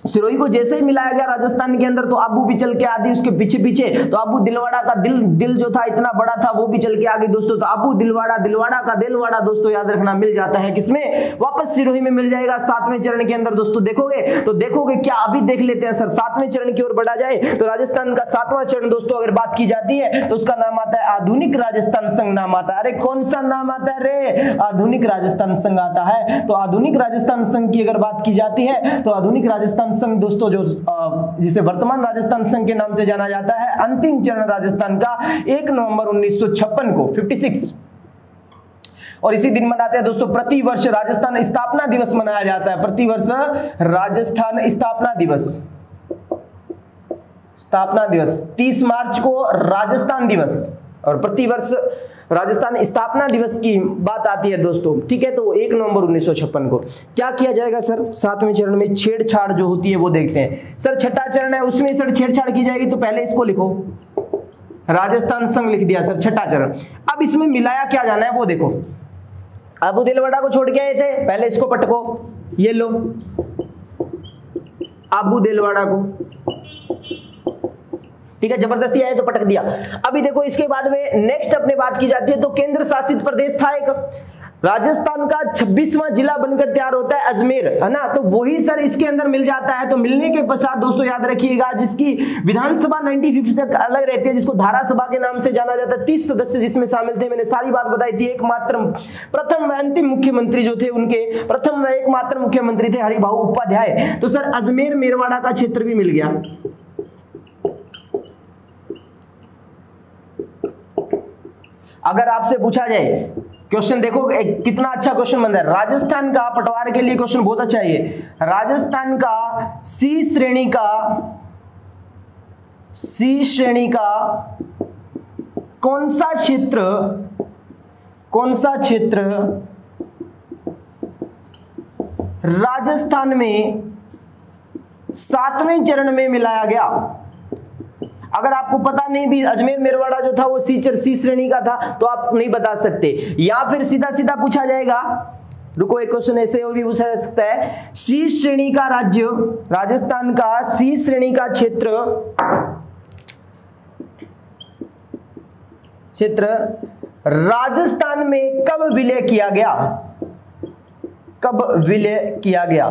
सिरोही को जैसे ही मिलाया गया राजस्थान के अंदर, तो आबू भी चल के आती उसके पीछे पीछे। तो आबू दिलवाड़ा का दिल जो था इतना बड़ा था, वो भी चल के आ गई दोस्तों। तो आबू दिलवाड़ा, दिलवाड़ा का दिलवाड़ा दोस्तों याद रखना मिल जाता है किसमें? वापस सिरोही में मिल जाएगा सातवें चरण के अंदर दोस्तों। देखोगे क्या? अभी देख लेते हैं सर, सातवें चरण की ओर बढ़ा जाए तो राजस्थान का सातवां चरण दोस्तों अगर बात की जाती है तो उसका नाम आता है आधुनिक राजस्थान संघ नाम आता है। अरे कौन सा नाम आता है रे? आधुनिक राजस्थान संघ आता है। तो आधुनिक राजस्थान संघ की अगर बात की जाती है तो आधुनिक राजस्थान संघ दोस्तों जो जिसे वर्तमान राजस्थान संघ के नाम से जाना जाता है, अंतिम चरण राजस्थान का 1 नवंबर 1956 को 56 और इसी दिन मनाते हैं दोस्तों। प्रतिवर्ष राजस्थान स्थापना दिवस मनाया जाता है, प्रतिवर्ष राजस्थान स्थापना दिवस, स्थापना दिवस 30 मार्च को राजस्थान दिवस, और प्रतिवर्ष राजस्थान स्थापना दिवस की बात आती है दोस्तों, ठीक है। तो 1 नवंबर 1956 को क्या किया जाएगा सर? सातवें चरण में छेड़छाड़ जो होती है वो देखते हैं सर। छठा चरण है, उसमें सर छेड़छाड़ की जाएगी, तो पहले इसको लिखो, राजस्थान संघ लिख दिया सर, छठा चरण। अब इसमें मिलाया क्या जाना है वो देखो। आबू दिलवाड़ा को छोड़ के आए थे, पहले इसको पटको, ये लो आबू दिलवाड़ा को, ठीक है, जबरदस्ती आए तो पटक दिया। अभी देखो इसके बाद में नेक्स्ट अपने बात की जाती है, तो केंद्र शासित प्रदेश था एक, राजस्थान का 26वां जिला बनकर तैयार होता है अजमेर, है ना? तो वही सर इसके अंदर मिल जाता है। तो मिलने के पश्चात दोस्तों याद रखिएगा, जिसकी विधानसभा 95 तक अलग रहती है, जिसको धारा सभा के नाम से जाना जाता है, 30 सदस्य जिसमें शामिल थे, मैंने सारी बात बताई थी। एकमात्र प्रथम व अंतिम मुख्यमंत्री जो थे, उनके प्रथम व एकमात्र मुख्यमंत्री थे हरिभाऊ उपाध्याय। तो सर अजमेर मेरवाड़ा का क्षेत्र भी मिल गया। अगर आपसे पूछा जाए क्वेश्चन, देखो कितना अच्छा क्वेश्चन बन रहा है, राजस्थान का पटवार के लिए क्वेश्चन बहुत अच्छा है। राजस्थान का सी श्रेणी का कौन सा क्षेत्र राजस्थान में 7वें चरण में मिलाया गया? अगर आपको पता नहीं भी अजमेर मेरवाड़ा जो था वो सी श्रेणी का था, तो आप नहीं बता सकते, या फिर सीधा सीधा पूछा जाएगा, रुको एक क्वेश्चन ऐसे और भी पूछा जा सकता है, सी श्रेणी का राज्य, राजस्थान का सी श्रेणी का क्षेत्र राजस्थान में कब विलय किया गया? कब विलय किया गया,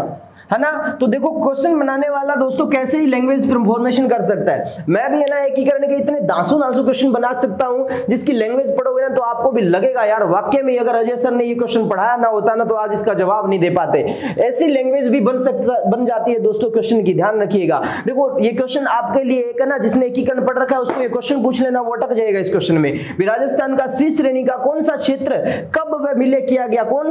है ना। तो देखो क्वेश्चन बनाने वाला दोस्तों कैसे ही लैंग्वेज फॉर्मेशन कर सकता है। मैं भी है ना एकीकरण के इतने दांसू क्वेश्चन बना सकता हूं जिसकी लैंग्वेज पढ़ोगे ना तो आपको भी लगेगा यार वाकई में अगर अजय सर ने ये क्वेश्चन पढ़ाया ना होता ना तो आज इसका जवाब नहीं दे पाते। ऐसी लैंग्वेज भी बन जाती है दोस्तों क्वेश्चन की, ध्यान रखिएगा। देखो ये क्वेश्चन आपके लिए एक है ना, जिसने एकीकरण पढ़ रखा है उसको ये क्वेश्चन पूछ लेना, वो अटक जाएगा इस क्वेश्चन में। राजस्थान का सी श्रेणी का कौन सा क्षेत्र कब वह विलय किया गया, कौन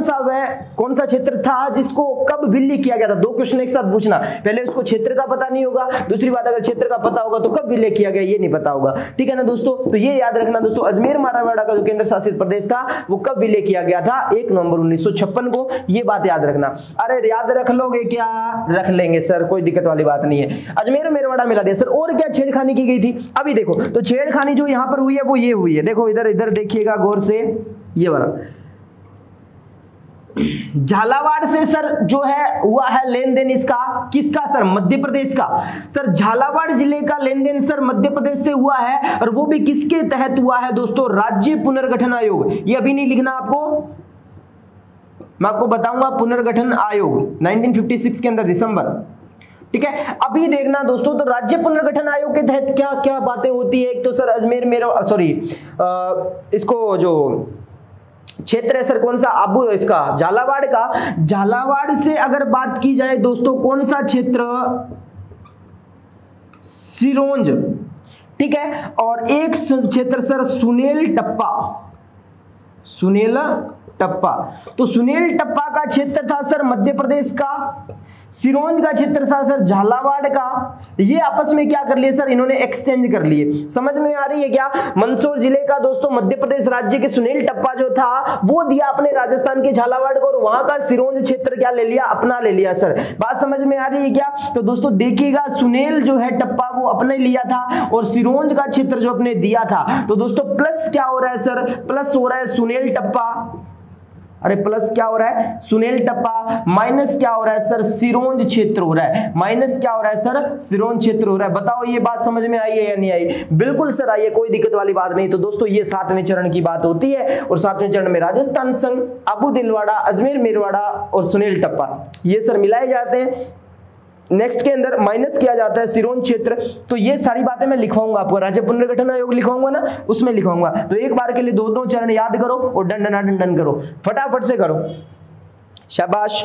सा क्षेत्र था जिसको कब विलय किया गया था। दो क्वेश्चन एक साथ पूछना, पहले उसको क्षेत्र का पता नहीं होगा, दूसरी बात अगर क्षेत्र का पता होगा तो कब विलय किया गया ये नहीं पता होगा, ठीक है ना दोस्तों। तो ये याद रखना दोस्तों, अजमेर मारवाड़ा का जो केंद्र शासित प्रदेश था वो कब विलय किया गया था, 1 नवंबर 1956 को। ये बात याद रखना। अरे याद रख लोगे क्या, रख लेंगे सर, कोई दिक्कत वाली बात नहीं है। अजमेर मेरवाड़ा मिला दिया सर। और क्या छेड़खानी की गई थी, अभी देखो तो छेड़खानी जो यहां पर हुई है वो ये हुई है, देखो इधर इधर देखिएगा गौर से, ये वाला झालावाड़ से सर जो है हुआ है लेन देन इसका, किसका सर, मध्य प्रदेश का। सर झालावाड़ जिले का लेन देन सर मध्य प्रदेश से हुआ है, और वो भी किसके तहत हुआ है दोस्तों, राज्य पुनर्गठन आयोग। ये अभी नहीं लिखना आपको, मैं आपको बताऊंगा पुनर्गठन आयोग 1956 के अंदर दिसंबर, ठीक है। अभी देखना दोस्तों, तो राज्य पुनर्गठन आयोग के तहत क्या क्या बातें होती है। एक तो सर अजमेर इसको जो क्षेत्र है सर कौन सा, आबू इसका झालावाड़ का, झालावाड़ से अगर बात की जाए दोस्तों कौन सा क्षेत्र, सिरोंज, ठीक है। और एक क्षेत्र सर सुनेल टप्पा, सुनेला टप्पा, तो सुनेल टप्पा का क्षेत्र था सर मध्य प्रदेश का, सिरोंज का क्षेत्र था सर झालावाड़ का। ये आपस में क्या कर लिए सर, इन्होंने एक्सचेंज कर लिए। समझ में आ रही है क्या, मंदसौर जिले का दोस्तों मध्य प्रदेश राज्य के सुनेल टप्पा जो था वो दिया अपने राजस्थान के झालावाड़ को, और वहां का सिरोंज क्षेत्र क्या ले लिया, अपना ले लिया सर। बात समझ में आ रही है क्या। तो दोस्तों देखिएगा सुनेल जो है टप्पा वो अपने लिया था, और सिरोंज का क्षेत्र जो अपने दिया था। तो दोस्तों प्लस क्या हो रहा है सर, प्लस हो रहा है सुनेल टप्पा, अरे प्लस क्या हो रहा है सुनेल टप्पा, माइनस क्या हो रहा है सर सिरोंज क्षेत्र हो रहा है, माइनस क्या हो रहा है सर सिरोंज क्षेत्र हो रहा है। बताओ ये बात समझ में आई है या नहीं आई, बिल्कुल सर आई है, कोई दिक्कत वाली बात नहीं। तो दोस्तों ये 7वें चरण की बात होती है, और 7वें चरण में राजस्थान संघ, अबू दिलवाड़ा, अजमेर मेरवाड़ा और सुनेल टप्पा ये सर मिलाए जाते हैं। नेक्स्ट के अंदर माइनस किया जाता है सिरोंज क्षेत्र। तो ये सारी बातें मैं लिखवाऊंगा आपको, राज्य पुनर्गठन आयोग लिखवाऊंगा ना उसमें लिखवाऊंगा। तो एक बार के लिए दोनों चरण याद करो और डन करो, फटाफट से करो, शाबाश।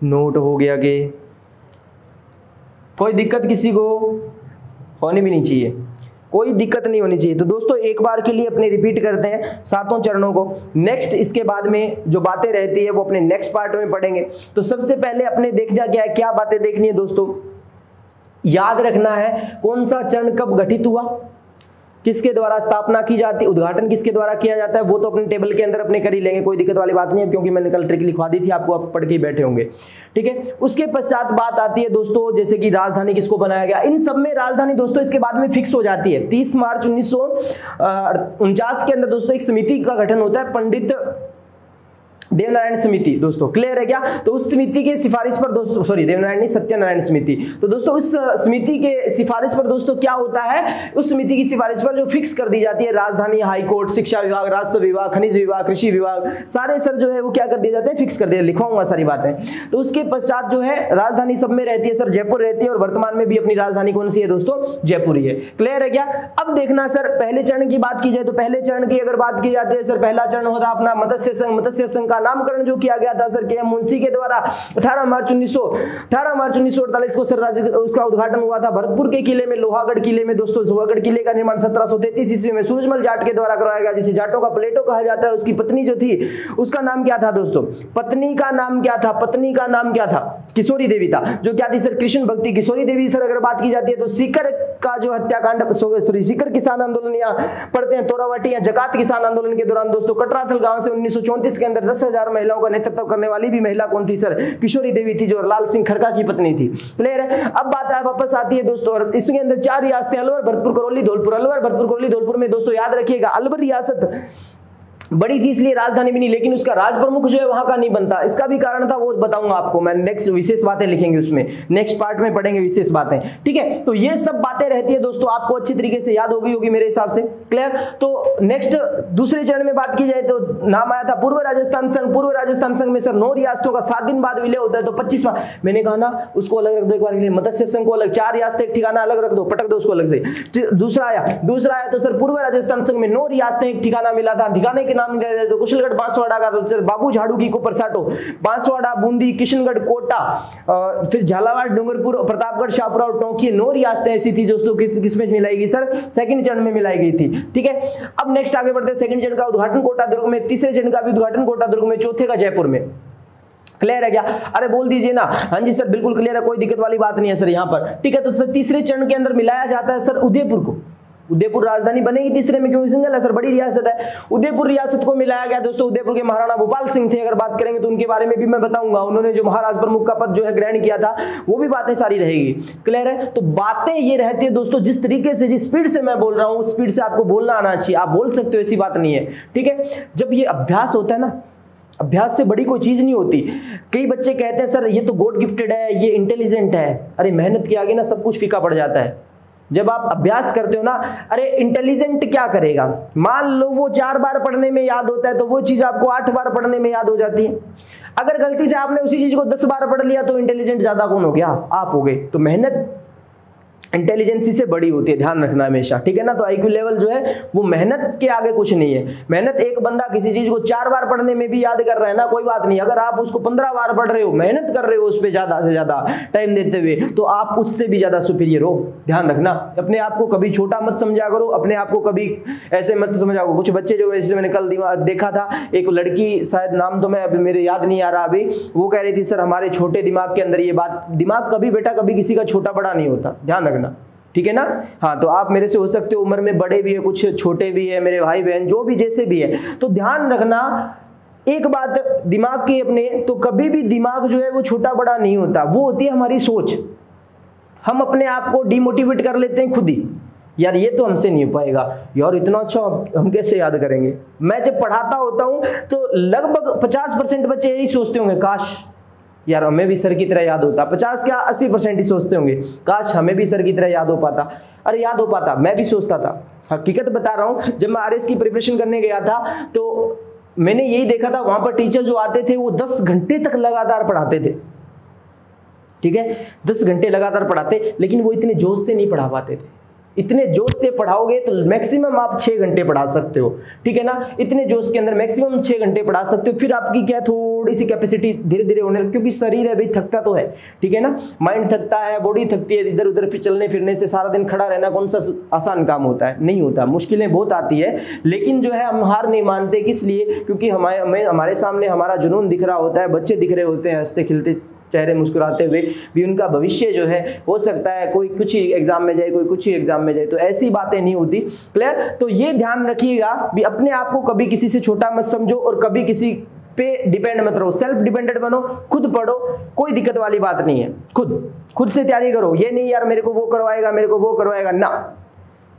नोट हो गया कि कोई दिक्कत किसी को होनी भी नहीं चाहिए, कोई दिक्कत नहीं होनी चाहिए। तो दोस्तों एक बार के लिए अपने रिपीट करते हैं 7 चरणों को। नेक्स्ट इसके बाद में जो बातें रहती है वो अपने नेक्स्ट पार्ट में पढ़ेंगे। तो सबसे पहले अपने देखना क्या है, क्या बातें देखनी है दोस्तों, याद रखना है कौन सा चरण कब गठित हुआ, किसके द्वारा स्थापना की जाती है, उद्घाटन किसके द्वारा किया जाता है, वो तो अपने टेबल के अंदर अपने कर ही लेंगे, कोई दिक्कत वाली बात नहीं है, क्योंकि मैंने कल ट्रिक लिखवा दी थी आपको, आप पढ़ के बैठे होंगे, ठीक है। उसके पश्चात बात आती है दोस्तों जैसे कि राजधानी किसको बनाया गया, इन सब में राजधानी दोस्तों इसके बाद में फिक्स हो जाती है। 30 मार्च 1949 के अंदर दोस्तों एक समिति का गठन होता है, पंडित देवनारायण समिति, दोस्तों क्लियर है क्या। तो उस समिति के सिफारिश पर दोस्तों, सॉरी देवनारायण नहीं सत्यनारायण समिति, तो दोस्तों उस समिति के सिफारिश पर दोस्तों क्या होता है, उस समिति की सिफारिश पर जो फिक्स कर दी जाती है राजधानी, हाई कोर्ट, शिक्षा विभाग, राजस्व विभाग, खनिज विभाग, कृषि विभाग, सारे सर जो है वो क्या कर दिए जाते हैं, फिक्स कर दिए, लिखवाऊंगा सारी बातें। तो उसके पश्चात जो है राजधानी सब में रहती है सर जयपुर रहती है, और वर्तमान में भी अपनी राजधानी कौन सी है दोस्तों, जयपुर ही है, क्लियर है क्या। अब देखना सर पहले चरण की बात की जाए तो पहले चरण की अगर बात की जाती है सर, पहला चरण होता है अपना मत्स्य संघ। मत्स्य संघ का नामकरण जो किया गया था सर के मुंशी के द्वारा 18 मार्च 1948 को सर राज्य उसका उद्घाटन हुआ था भरतपुर के किले में, लोहागढ़ किले में दोस्तों। लोहागढ़ किले का निर्माण 1733 ईस्वी में सूरजमल जाट के द्वारा करवाया गया, जिसे जाटों का प्लेटो कहा जाता है। उसकी पत्नी जो थी उसका नाम क्या था दोस्तों, पत्नी का नाम क्या था, पत्नी का नाम क्या था, किशोरी देवी था, जो क्या थी सर, कृष्ण भक्ति किशोरी देवी। सर अगर बात की जाती है तो सीकर का जो हत्याकांड, सॉरी सीकर किसान आंदोलन या पढ़ते हैं तोरावटी या जकात किसान आंदोलन के दौरान दोस्तों कटराथल गांव से 1934 के अंदर 10,000 महिलाओं का नेतृत्व करने वाली भी महिला कौन थी सर, किशोरी देवी थी, जो लाल सिंह खड़का की पत्नी थी, क्लियर है। अब बात वापस आती है दोस्तों, और इसके अंदर 4 रियासतें अलवर, भरतपुर, करौली, धौलपुर। अलवर, भरतपुर, करौली, धौलपुर में दोस्तों याद रखिएगा अलवर रियासत बड़ी थी इसलिए राजधानी बनी, लेकिन उसका राज प्रमुख जो है वहां का नहीं बनता। इसका भी कारण था, वो बताऊंगा आपको मैं, नेक्स्ट विशेष बातें लिखेंगे उसमें, नेक्स्ट पार्ट में पढ़ेंगे विशेष बातें, ठीक है। तो ये सब बातें रहती है दोस्तों, आपको अच्छी तरीके से याद हो गई होगी मेरे हिसाब से, क्लियर। तो नेक्स्ट दूसरे चरण में बात की जाए तो नाम आया था पूर्व राजस्थान संघ। पूर्व राजस्थान संघ में सर 9 रियासतों का 7 दिन बाद विलय होता है, तो 25वां, मैंने कहा ना उसको अलग रख दो एक बार के लिए, मत्स्य संघ को अलग, 4 रियासतें एक ठिकाना अलग रख दो, पटक दो उसको अलग से। दूसरा आया तो सर पूर्व राजस्थान संघ में 9 रियासतें एक ठिकाना मिला था, ठिकाने के नाम मिला तो कुशलगढ़ बांसवाड़ा का, तो बाबू झाड़ू की को परसाटो, बांसवाड़ा, बूंदी, किशनगढ़, कोटा, फिर झालावाड़, डूंगरपुर, प्रतापगढ़, शाहपुरा और टोंकी, 9 रियासतें ऐसी थी दोस्तों किसमें मिलाएगी सर, सेकंड चरण में मिलाई गई थी, ठीक है। अब नेक्स्ट आगे बढ़ते हैं, सेकंड चरण का उद्घाटन कोटा दुर्ग में, तीसरे चरण का भी उद्घाटन कोटा दुर्ग में, चौथे का जयपुर में। क्लियर है क्या? अरे बोल दीजिए ना, हाँ जी सर बिल्कुल क्लियर है, कोई दिक्कत वाली बात नहीं है सर यहाँ पर, ठीक है। तो सर तीसरे चरण के अंदर मिलाया जाता है सर उदयपुर को, उदयपुर राजधानी बनेगी तीसरे में, क्योंकि सिंगल है सर, बड़ी रियासत है। उदयपुर रियासत को मिलाया गया दोस्तों, उदयपुर के महाराणा भोपाल सिंह थे, अगर बात करेंगे तो उनके बारे में भी मैं बताऊंगा, उन्होंने जो महाराज प्रमुख का पद जो है ग्रहण किया था, वो भी बातें सारी रहेगी, क्लियर है। तो बातें ये रहती है दोस्तों, जिस तरीके से जिस स्पीड से मैं बोल रहा हूं उस स्पीड से आपको बोलना आना चाहिए, आप बोल सकते हो, ऐसी बात नहीं है, ठीक है। जब ये अभ्यास होता है ना, अभ्यास से बड़ी कोई चीज नहीं होती। कई बच्चे कहते हैं सर ये तो गॉड गिफ्टेड है, ये इंटेलिजेंट है, अरे मेहनत के आगे ना सब कुछ फीका पड़ जाता है। जब आप अभ्यास करते हो ना, अरे इंटेलिजेंट क्या करेगा, मान लो वो 4 बार पढ़ने में याद होता है तो वो चीज आपको 8 बार पढ़ने में याद हो जाती है। अगर गलती से आपने उसी चीज को 10 बार पढ़ लिया तो इंटेलिजेंट ज्यादा कौन हो गया, आप हो गए। तो मेहनत इंटेलिजेंसी से बड़ी होती है, ध्यान रखना हमेशा, ठीक है ना। तो आईक्यू लेवल जो है वो मेहनत के आगे कुछ नहीं है। मेहनत, एक बंदा किसी चीज को 4 बार पढ़ने में भी याद कर रहा है ना, कोई बात नहीं, अगर आप उसको 15 बार पढ़ रहे हो, मेहनत कर रहे हो उस पर ज्यादा से ज्यादा टाइम देते हुए, तो आप उससे भी ज्यादा सुपीरियर हो। ध्यान रखना, अपने आप को कभी छोटा मत समझा करो, अपने आप को कभी ऐसे मत समझा करो। कुछ बच्चे जो जैसे मैंने कल देखा था, एक लड़की, शायद नाम तो मैं अभी मेरे याद नहीं आ रहा अभी, वो कह रही थी सर हमारे छोटे दिमाग के अंदर ये बात, दिमाग कभी बेटा कभी किसी का छोटा बड़ा नहीं होता, ध्यान रखना, ठीक है ना। हाँ, तो आप मेरे से हो सकते हो उम्र में बड़े भी है, कुछ छोटे भी है, मेरे भाई बहन जो भी जैसे भी है, तो ध्यान रखना एक बात दिमाग की अपने, तो कभी भी दिमाग जो है वो छोटा बड़ा नहीं होता, वो होती है हमारी सोच। हम अपने आप को डिमोटिवेट कर लेते हैं खुद ही, यार ये तो हमसे नहीं हो पाएगा, यार इतना अच्छा हम कैसे याद करेंगे। मैं जब पढ़ाता होता हूँ तो लगभग 50% बच्चे यही सोचते होंगे, काश यार हमें भी सर की तरह याद होता, 50 क्या 80% ही सोचते होंगे, काश हमें भी सर की तरह याद हो पाता। अरे याद हो पाता, मैं भी सोचता था, हकीकत बता रहा हूँ। जब मैं आरएस की प्रिपरेशन करने गया था तो मैंने यही देखा था, वहां पर टीचर जो आते थे वो 10 घंटे तक लगातार पढ़ाते थे, ठीक है, 10 घंटे लगातार पढ़ाते, लेकिन वो इतने जोश से नहीं पढ़ा पाते थे। इतने जोश से पढ़ाओगे तो मैक्सिमम आप 6 घंटे पढ़ा सकते हो, ठीक है ना। इतने जोश के अंदर मैक्सिमम 6 घंटे पढ़ा सकते हो, फिर आपकी क्या थोड़ी सी कैपेसिटी धीरे धीरे होने, क्योंकि शरीर है भाई थकता तो है, ठीक है ना, माइंड थकता है, बॉडी थकती है, इधर उधर फिर चलने फिरने से सारा दिन खड़ा रहना कौन सा आसान काम होता है, नहीं होता, मुश्किलें बहुत आती है, लेकिन जो है हम हार नहीं मानते। किस लिए? क्योंकि हमारे सामने हमारा जुनून दिख रहा होता है, बच्चे दिख रहे होते हैं हंसते खिलते चेहरे मुस्कुराते हुए भी, उनका भविष्य जो है हो सकता है कोई कुछ ही एग्जाम में जाए, कोई कुछ ही एग्जाम में जाए, तो ऐसी बातें नहीं होती, क्लियर। तो ये ध्यान रखिएगा भी, अपने आप को कभी किसी से छोटा मत समझो और कभी किसी पे डिपेंड मत रहो, सेल्फ डिपेंडेंट बनो, खुद पढ़ो, कोई दिक्कत वाली बात नहीं है, खुद से तैयारी करो। ये नहीं यार मेरे को वो करवाएगा, मेरे को वो करवाएगा ना,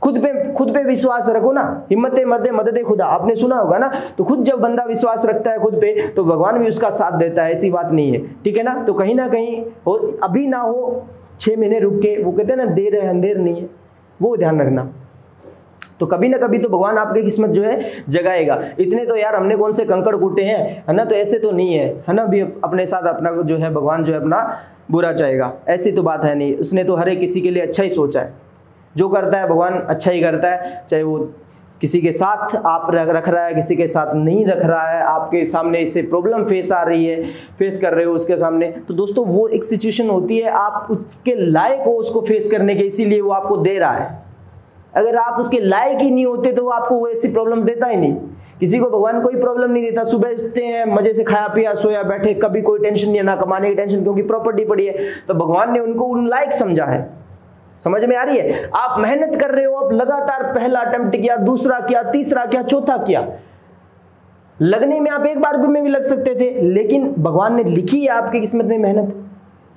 खुद पे विश्वास रखो ना, हिम्मते मर्दे मददे खुदा, आपने सुना होगा ना। तो खुद जब बंदा विश्वास रखता है खुद पे तो भगवान भी उसका साथ देता है, ऐसी बात नहीं है, ठीक है ना। तो कहीं ना कहीं हो, अभी ना हो 6 महीने रुक के, वो कहते हैं ना देर है अंधेर नहीं है, वो ध्यान रखना। तो कभी ना कभी तो भगवान आपकी किस्मत जो है जगाएगा। इतने तो यार हमने कौन से कंकड़ कूटे हैं, है ना, तो ऐसे तो नहीं है ना, भी अपने साथ अपना जो है भगवान जो है अपना बुरा चाहेगा, ऐसी तो बात है नहीं। उसने तो हर एक किसी के लिए अच्छा ही सोचा है, जो करता है भगवान अच्छा ही करता है, चाहे वो किसी के साथ आप रख रहा है, किसी के साथ नहीं रख रहा है, आपके सामने इससे प्रॉब्लम फेस आ रही है, फेस कर रहे हो उसके सामने, तो दोस्तों वो एक सिचुएशन होती है, आप उसके लायक हो उसको फेस करने के, इसीलिए वो आपको दे रहा है। अगर आप उसके लायक ही नहीं होते तो वो आपको वो ऐसी प्रॉब्लम देता ही नहीं। किसी को भगवान कोई प्रॉब्लम नहीं देता, सुबह उठते हैं मजे से खाया पिया सोया बैठे, कभी कोई टेंशन नहीं है, ना कमाने की टेंशन, क्योंकि प्रॉपर्टी पड़ी है, तो भगवान ने उनको उन लायक समझा है। समझ में आ रही है? आप मेहनत कर रहे हो, आप लगातार पहला अटेम्प्ट किया, दूसरा किया, तीसरा किया, चौथा किया, लगने में आप एक बार में भी लग सकते थे, लेकिन भगवान ने लिखी है आपकी किस्मत में मेहनत,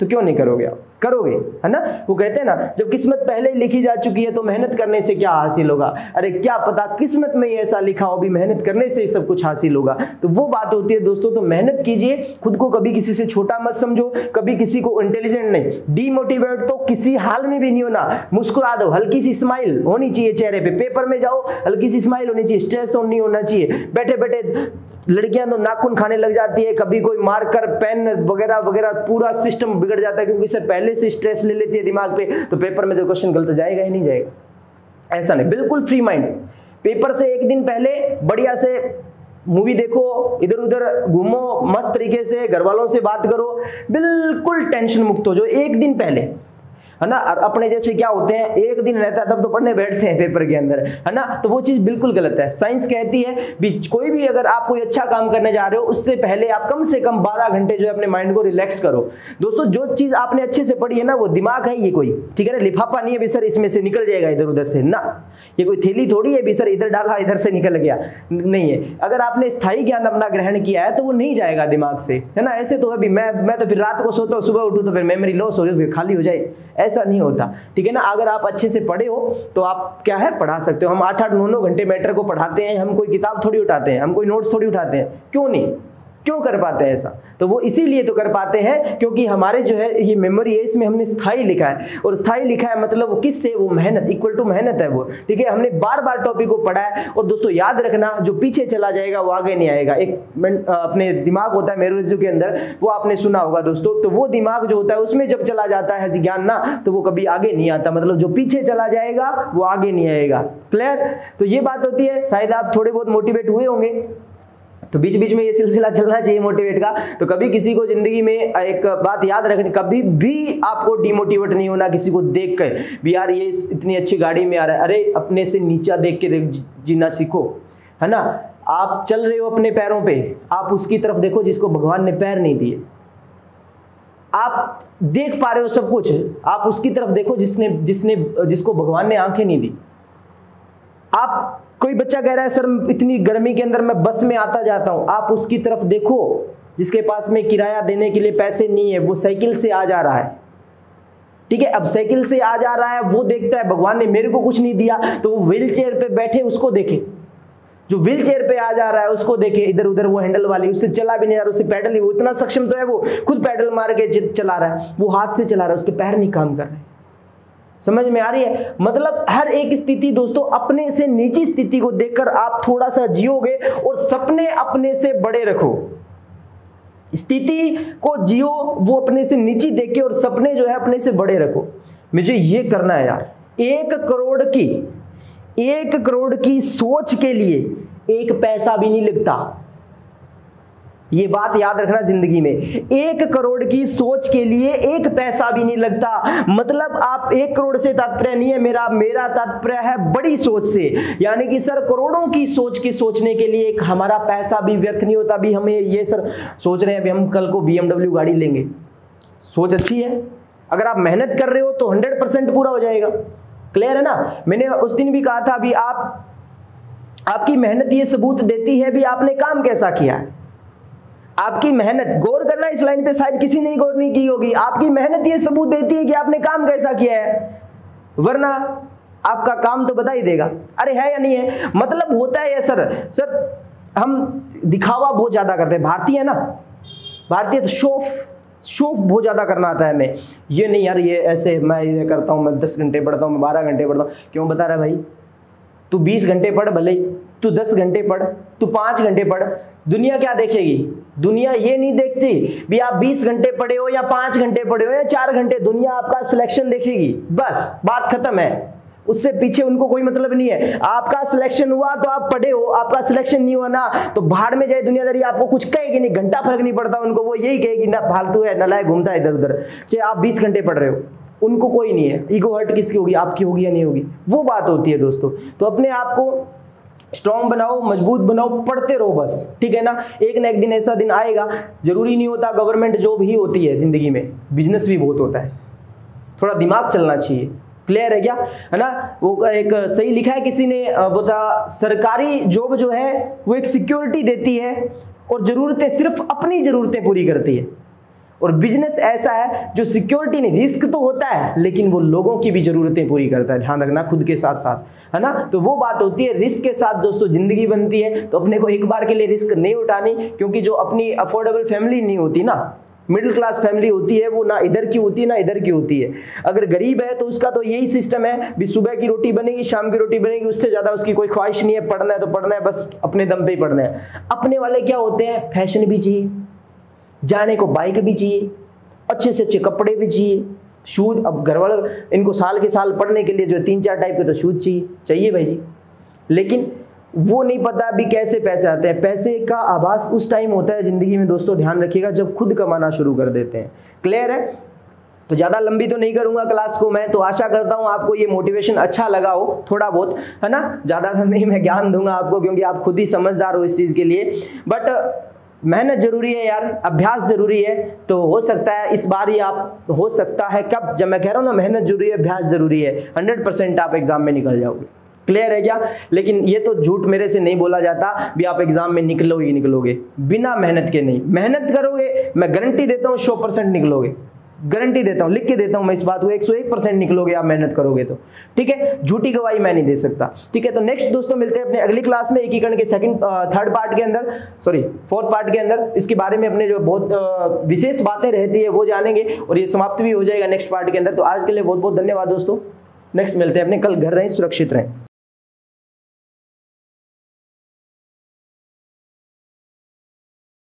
तो क्यों नहीं करोगे आप? करोगे, है ना। वो कहते हैं ना, जब किस्मत पहले ही लिखी जा चुकी है तो मेहनत करने से क्या हासिल होगा। अरे क्या पता किस्मत में ही ऐसा लिखा हो भी मेहनत करने से ही सब कुछ हासिल होगा। तो वो बात होती है दोस्तों। तो मेहनत कीजिए, खुद को कभी किसी से छोटा मत समझो, कभी किसी को इंटेलिजेंट नहीं। डीमोटिवेट तो किसी हाल में भी नहीं होना। मुस्कुरा दो, हल्की सी स्माइल होनी चाहिए चेहरे पे। पेपर में जाओ, हल्की सी स्माइल होनी चाहिए, स्ट्रेस नहीं होना चाहिए। बैठे बैठे लड़कियां तो नाखून खाने लग जाती है, कभी कोई मार्कर पेन वगैरह वगैरह, पूरा सिस्टम बिगड़ जाता है, क्योंकि सर पहले से स्ट्रेस ले लेती है दिमाग पे, तो पेपर में तो क्वेश्चन गलत जाएगा ही नहीं जाएगा। ऐसा नहीं, बिल्कुल फ्री माइंड। पेपर से एक दिन पहले बढ़िया से मूवी देखो, इधर उधर घूमो, मस्त तरीके से घर वालों से बात करो, बिल्कुल टेंशन मुक्त हो जो एक दिन पहले, है ना। और अपने जैसे क्या होते हैं, एक दिन रहता है तब तो पढ़ने बैठते हैं पेपर के अंदर, है ना। तो वो चीज बिल्कुल गलत है। साइंस कहती है भी कोई भी अगर आप कोई अच्छा काम करने जा रहे हो, उससे पहले आप कम से कम 12 घंटे जो है अपने माइंड को रिलैक्स करो। दोस्तों जो चीज आपने अच्छे से पढ़ी है ना, वो दिमाग है ये कोई, ठीक है ना, लिफाफा नहीं है भी सर इसमें से निकल जाएगा इधर उधर से ना। ये कोई थैली थोड़ी है भी सर इधर डाला इधर से निकल गया, नहीं है। अगर आपने स्थायी ज्ञान अपना ग्रहण किया है तो वो नहीं जाएगा दिमाग से, है ना। ऐसे तो अभी मैं तो फिर रात को सोता हूँ, सुबह उठूँ तो फिर मेमोरी लॉस हो जाए, फिर खाली हो जाए, ऐसा नहीं होता, ठीक है ना। अगर आप अच्छे से पढ़े हो तो आप क्या है पढ़ा सकते हो। हम 8-8 9-9 घंटे मैटर को पढ़ाते हैं, हम कोई किताब थोड़ी उठाते हैं, हम कोई नोट्स थोड़ी उठाते हैं, क्यों नहीं, क्यों कर पाते हैं ऐसा। तो वो इसीलिए तो कर पाते हैं क्योंकि हमारे जो है ये मेमोरी है, इसमें हमने स्थायी लिखा है। और स्थायी लिखा है मतलब वो किससे, वो मेहनत, इक्वल टू मेहनत है वो, ठीक है। हमने बार बार टॉपिक को पढ़ा है। और दोस्तों याद रखना, जो पीछे चला जाएगा वो आगे नहीं आएगा। एक अपने दिमाग होता है मेरुरज्जु के अंदर, वो आपने सुना होगा दोस्तों। तो वो दिमाग जो होता है उसमें जब चला जाता है ज्ञान ना, तो वो कभी आगे नहीं आता। मतलब जो पीछे चला जाएगा वो आगे नहीं आएगा। क्लियर। तो ये बात होती है। शायद आप थोड़े बहुत मोटिवेट हुए होंगे, तो बीच बीच में ये सिलसिला चलना चाहिए मोटिवेट का। तो कभी किसी को जिंदगी में एक बात याद रखनी, कभी भी आपको डिमोटिवेट नहीं होना किसी को देख कर भी, यार ये इतनी अच्छी गाड़ी में आ रहा है, अरे अपने से नीचा देख के जीना सीखो, है ना। आप चल रहे हो अपने पैरों पे, आप उसकी तरफ देखो जिसको भगवान ने पैर नहीं दिए। आप देख पा रहे हो सब कुछ, आप उसकी तरफ देखो जिसको भगवान ने आंखें नहीं दी। आप कोई बच्चा कह रहा है सर इतनी गर्मी के अंदर मैं बस में आता जाता हूं, आप उसकी तरफ देखो जिसके पास में किराया देने के लिए पैसे नहीं है, वो साइकिल से आ जा रहा है, ठीक है। अब साइकिल से आ जा रहा है, वो देखता है भगवान ने मेरे को कुछ नहीं दिया, तो वो व्हील चेयर पे बैठे उसको देखे। जो व्हील चेयर पे आ जा रहा है उसको देखे, इधर उधर वो हैंडल वाली, उससे चला भी नहीं जा रहा, उससे पैडल ही, वो इतना सक्षम तो है, वो खुद पैडल मार के चला रहा है, वो हाथ से चला रहा है, उसके पैर नहीं काम कर रहे। समझ में आ रही है। मतलब हर एक स्थिति दोस्तों, अपने से नीची स्थिति को देखकर आप थोड़ा सा जियोगे और सपने अपने से बड़े रखो। स्थिति को जियो वो अपने से नीची देख के, और सपने जो है अपने से बड़े रखो। मुझे ये करना है यार, 1 करोड़ की सोच के लिए 1 पैसा भी नहीं लगता। ये बात याद रखना जिंदगी में, 1 करोड़ की सोच के लिए 1 पैसा भी नहीं लगता। मतलब आप 1 करोड़ से तात्पर्य नहीं है मेरा तात्पर्य है बड़ी सोच से। यानी कि सर करोड़ों की सोच के सोचने के लिए एक हमारा पैसा भी व्यर्थ नहीं होता। भी हमें ये सर सोच रहे हैं अभी हम कल को BMW गाड़ी लेंगे, सोच अच्छी है। अगर आप मेहनत कर रहे हो तो 100% पूरा हो जाएगा। क्लियर है ना। मैंने उस दिन भी कहा था भी आपकी मेहनत ये सबूत देती है भी आपने काम कैसा किया है। आपकी मेहनत, गौर करना इस लाइन पे, शायद किसी ने गौर नहीं की होगी। आपकी मेहनत ये सबूत देती है कि आपने काम कैसा किया है, वरना आपका काम तो बता ही देगा। अरे है या नहीं है। मतलब होता है सर हम दिखावा बहुत ज्यादा करते हैं। भारतीय है ना, भारतीय तो शो बहुत ज्यादा करना आता है हमें। ये नहीं यार, ये ऐसे मैं ये करता हूँ, मैं 10 घंटे पढ़ता हूँ, मैं 12 घंटे पढ़ता हूँ। क्यों बता रहा है भाई, तू 20 घंटे पढ़, भले तू 10 घंटे पढ़, तू 5 घंटे पढ़, दुनिया क्या देखेगी। दुनिया ये नहीं देखती भी आप 20 घंटे पढ़े हो या 5 घंटे पढ़े हो या 4 घंटे, दुनिया आपका सिलेक्शन देखेगी, बस बात खत्म है। उससे पीछे उनको कोई मतलब नहीं है। आपका सिलेक्शन हुआ तो आप पढ़े हो, आपका सिलेक्शन नहीं हुआ ना तो भाड़ में जाए दुनियादारी, आपको कुछ कहेगी नहीं, घंटा फर्क नहीं पड़ता उनको। वो यही कहेगी ना फालतू है, नालायक घूमता है इधर उधर, चाहे आप 20 घंटे पढ़ रहे हो, उनको कोई नहीं है। ईगो हर्ट किसकी होगी, आपकी होगी या नहीं होगी, वो बात होती है दोस्तों। तो अपने आप को स्ट्रॉन्ग बनाओ, मजबूत बनाओ, पढ़ते रहो बस, ठीक है ना। एक ना एक दिन ऐसा दिन आएगा, जरूरी नहीं होता गवर्नमेंट जॉब ही होती है जिंदगी में, बिजनेस भी बहुत होता है, थोड़ा दिमाग चलना चाहिए। क्लियर है क्या, है ना। वो एक सही लिखा है किसी ने, बोला सरकारी जॉब जो है वो एक सिक्योरिटी देती है और जरूरतें सिर्फ अपनी जरूरतें पूरी करती है। और बिजनेस ऐसा है जो सिक्योरिटी नहीं, रिस्क तो होता है लेकिन वो लोगों की भी जरूरतें पूरी करता है, ध्यान रखना, खुद के साथ साथ, है ना। तो वो बात होती है, रिस्क के साथ दोस्तों जिंदगी बनती है। तो अपने को एक बार के लिए रिस्क नहीं उठानी, क्योंकि जो अपनी अफोर्डेबल फैमिली नहीं होती ना, मिडिल क्लास फैमिली होती है, वो ना इधर की होती है ना इधर की होती है। अगर गरीब है तो उसका तो यही सिस्टम है, भी सुबह की रोटी बनेगी, शाम की रोटी बनेगी, उससे ज्यादा उसकी कोई ख्वाहिश नहीं है। पढ़ना है तो पढ़ना है, बस अपने दम पे ही पढ़ना है। अपने वाले क्या होते हैं, फैशन भी चाहिए, जाने को बाइक भी चाहिए, अच्छे से अच्छे कपड़े भी चाहिए, शूज। अब घर वाले इनको साल के साल पढ़ने के लिए जो 3-4 टाइप के तो शूज चाहिए भाई जी। लेकिन वो नहीं पता अभी कैसे पैसे आते हैं। पैसे का आभास उस टाइम होता है जिंदगी में दोस्तों, ध्यान रखिएगा, जब खुद कमाना शुरू कर देते हैं। क्लियर है? तो ज़्यादा लंबी तो नहीं करूंगा क्लास को मैं, तो आशा करता हूं आपको ये मोटिवेशन अच्छा लगा हो थोड़ा बहुत, है ना। ज़्यादा तो नहीं मैं ज्ञान दूंगा आपको, क्योंकि आप खुद ही समझदार हो इस चीज़ के लिए। बट मेहनत जरूरी है यार, अभ्यास जरूरी है। तो हो सकता है इस बार ही आप, हो सकता है कब, जब मैं कह रहा हूँ ना मेहनत जरूरी है, अभ्यास जरूरी है, 100% आप एग्जाम में निकल जाओगे। क्लियर है क्या? लेकिन ये तो झूठ मेरे से नहीं बोला जाता भी आप एग्जाम में निकलोगे ही निकलोगे, बिना मेहनत के नहीं। मेहनत करोगे, मैं गारंटी देता हूँ 100% निकलोगे, गारंटी देता हूँ, लिख के देता हूँ मैं इस बात को, 101% निकलोगे आप मेहनत करोगे तो। ठीक है, झूठी गवाही मैं नहीं दे सकता। ठीक है, तो नेक्स्ट दोस्तों मिलते हैं अपने अगली क्लास में, एकीकरण के थर्ड पार्ट के अंदर, सॉरी 4th पार्ट के अंदर। इसके बारे में अपने जो बहुत विशेष बातें रहती है वो जानेंगे, और ये समाप्त भी हो जाएगा नेक्स्ट पार्ट के अंदर। तो आज के लिए बहुत बहुत धन्यवाद दोस्तों, नेक्स्ट मिलते हैं अपने, कल घर रहें, सुरक्षित रहें।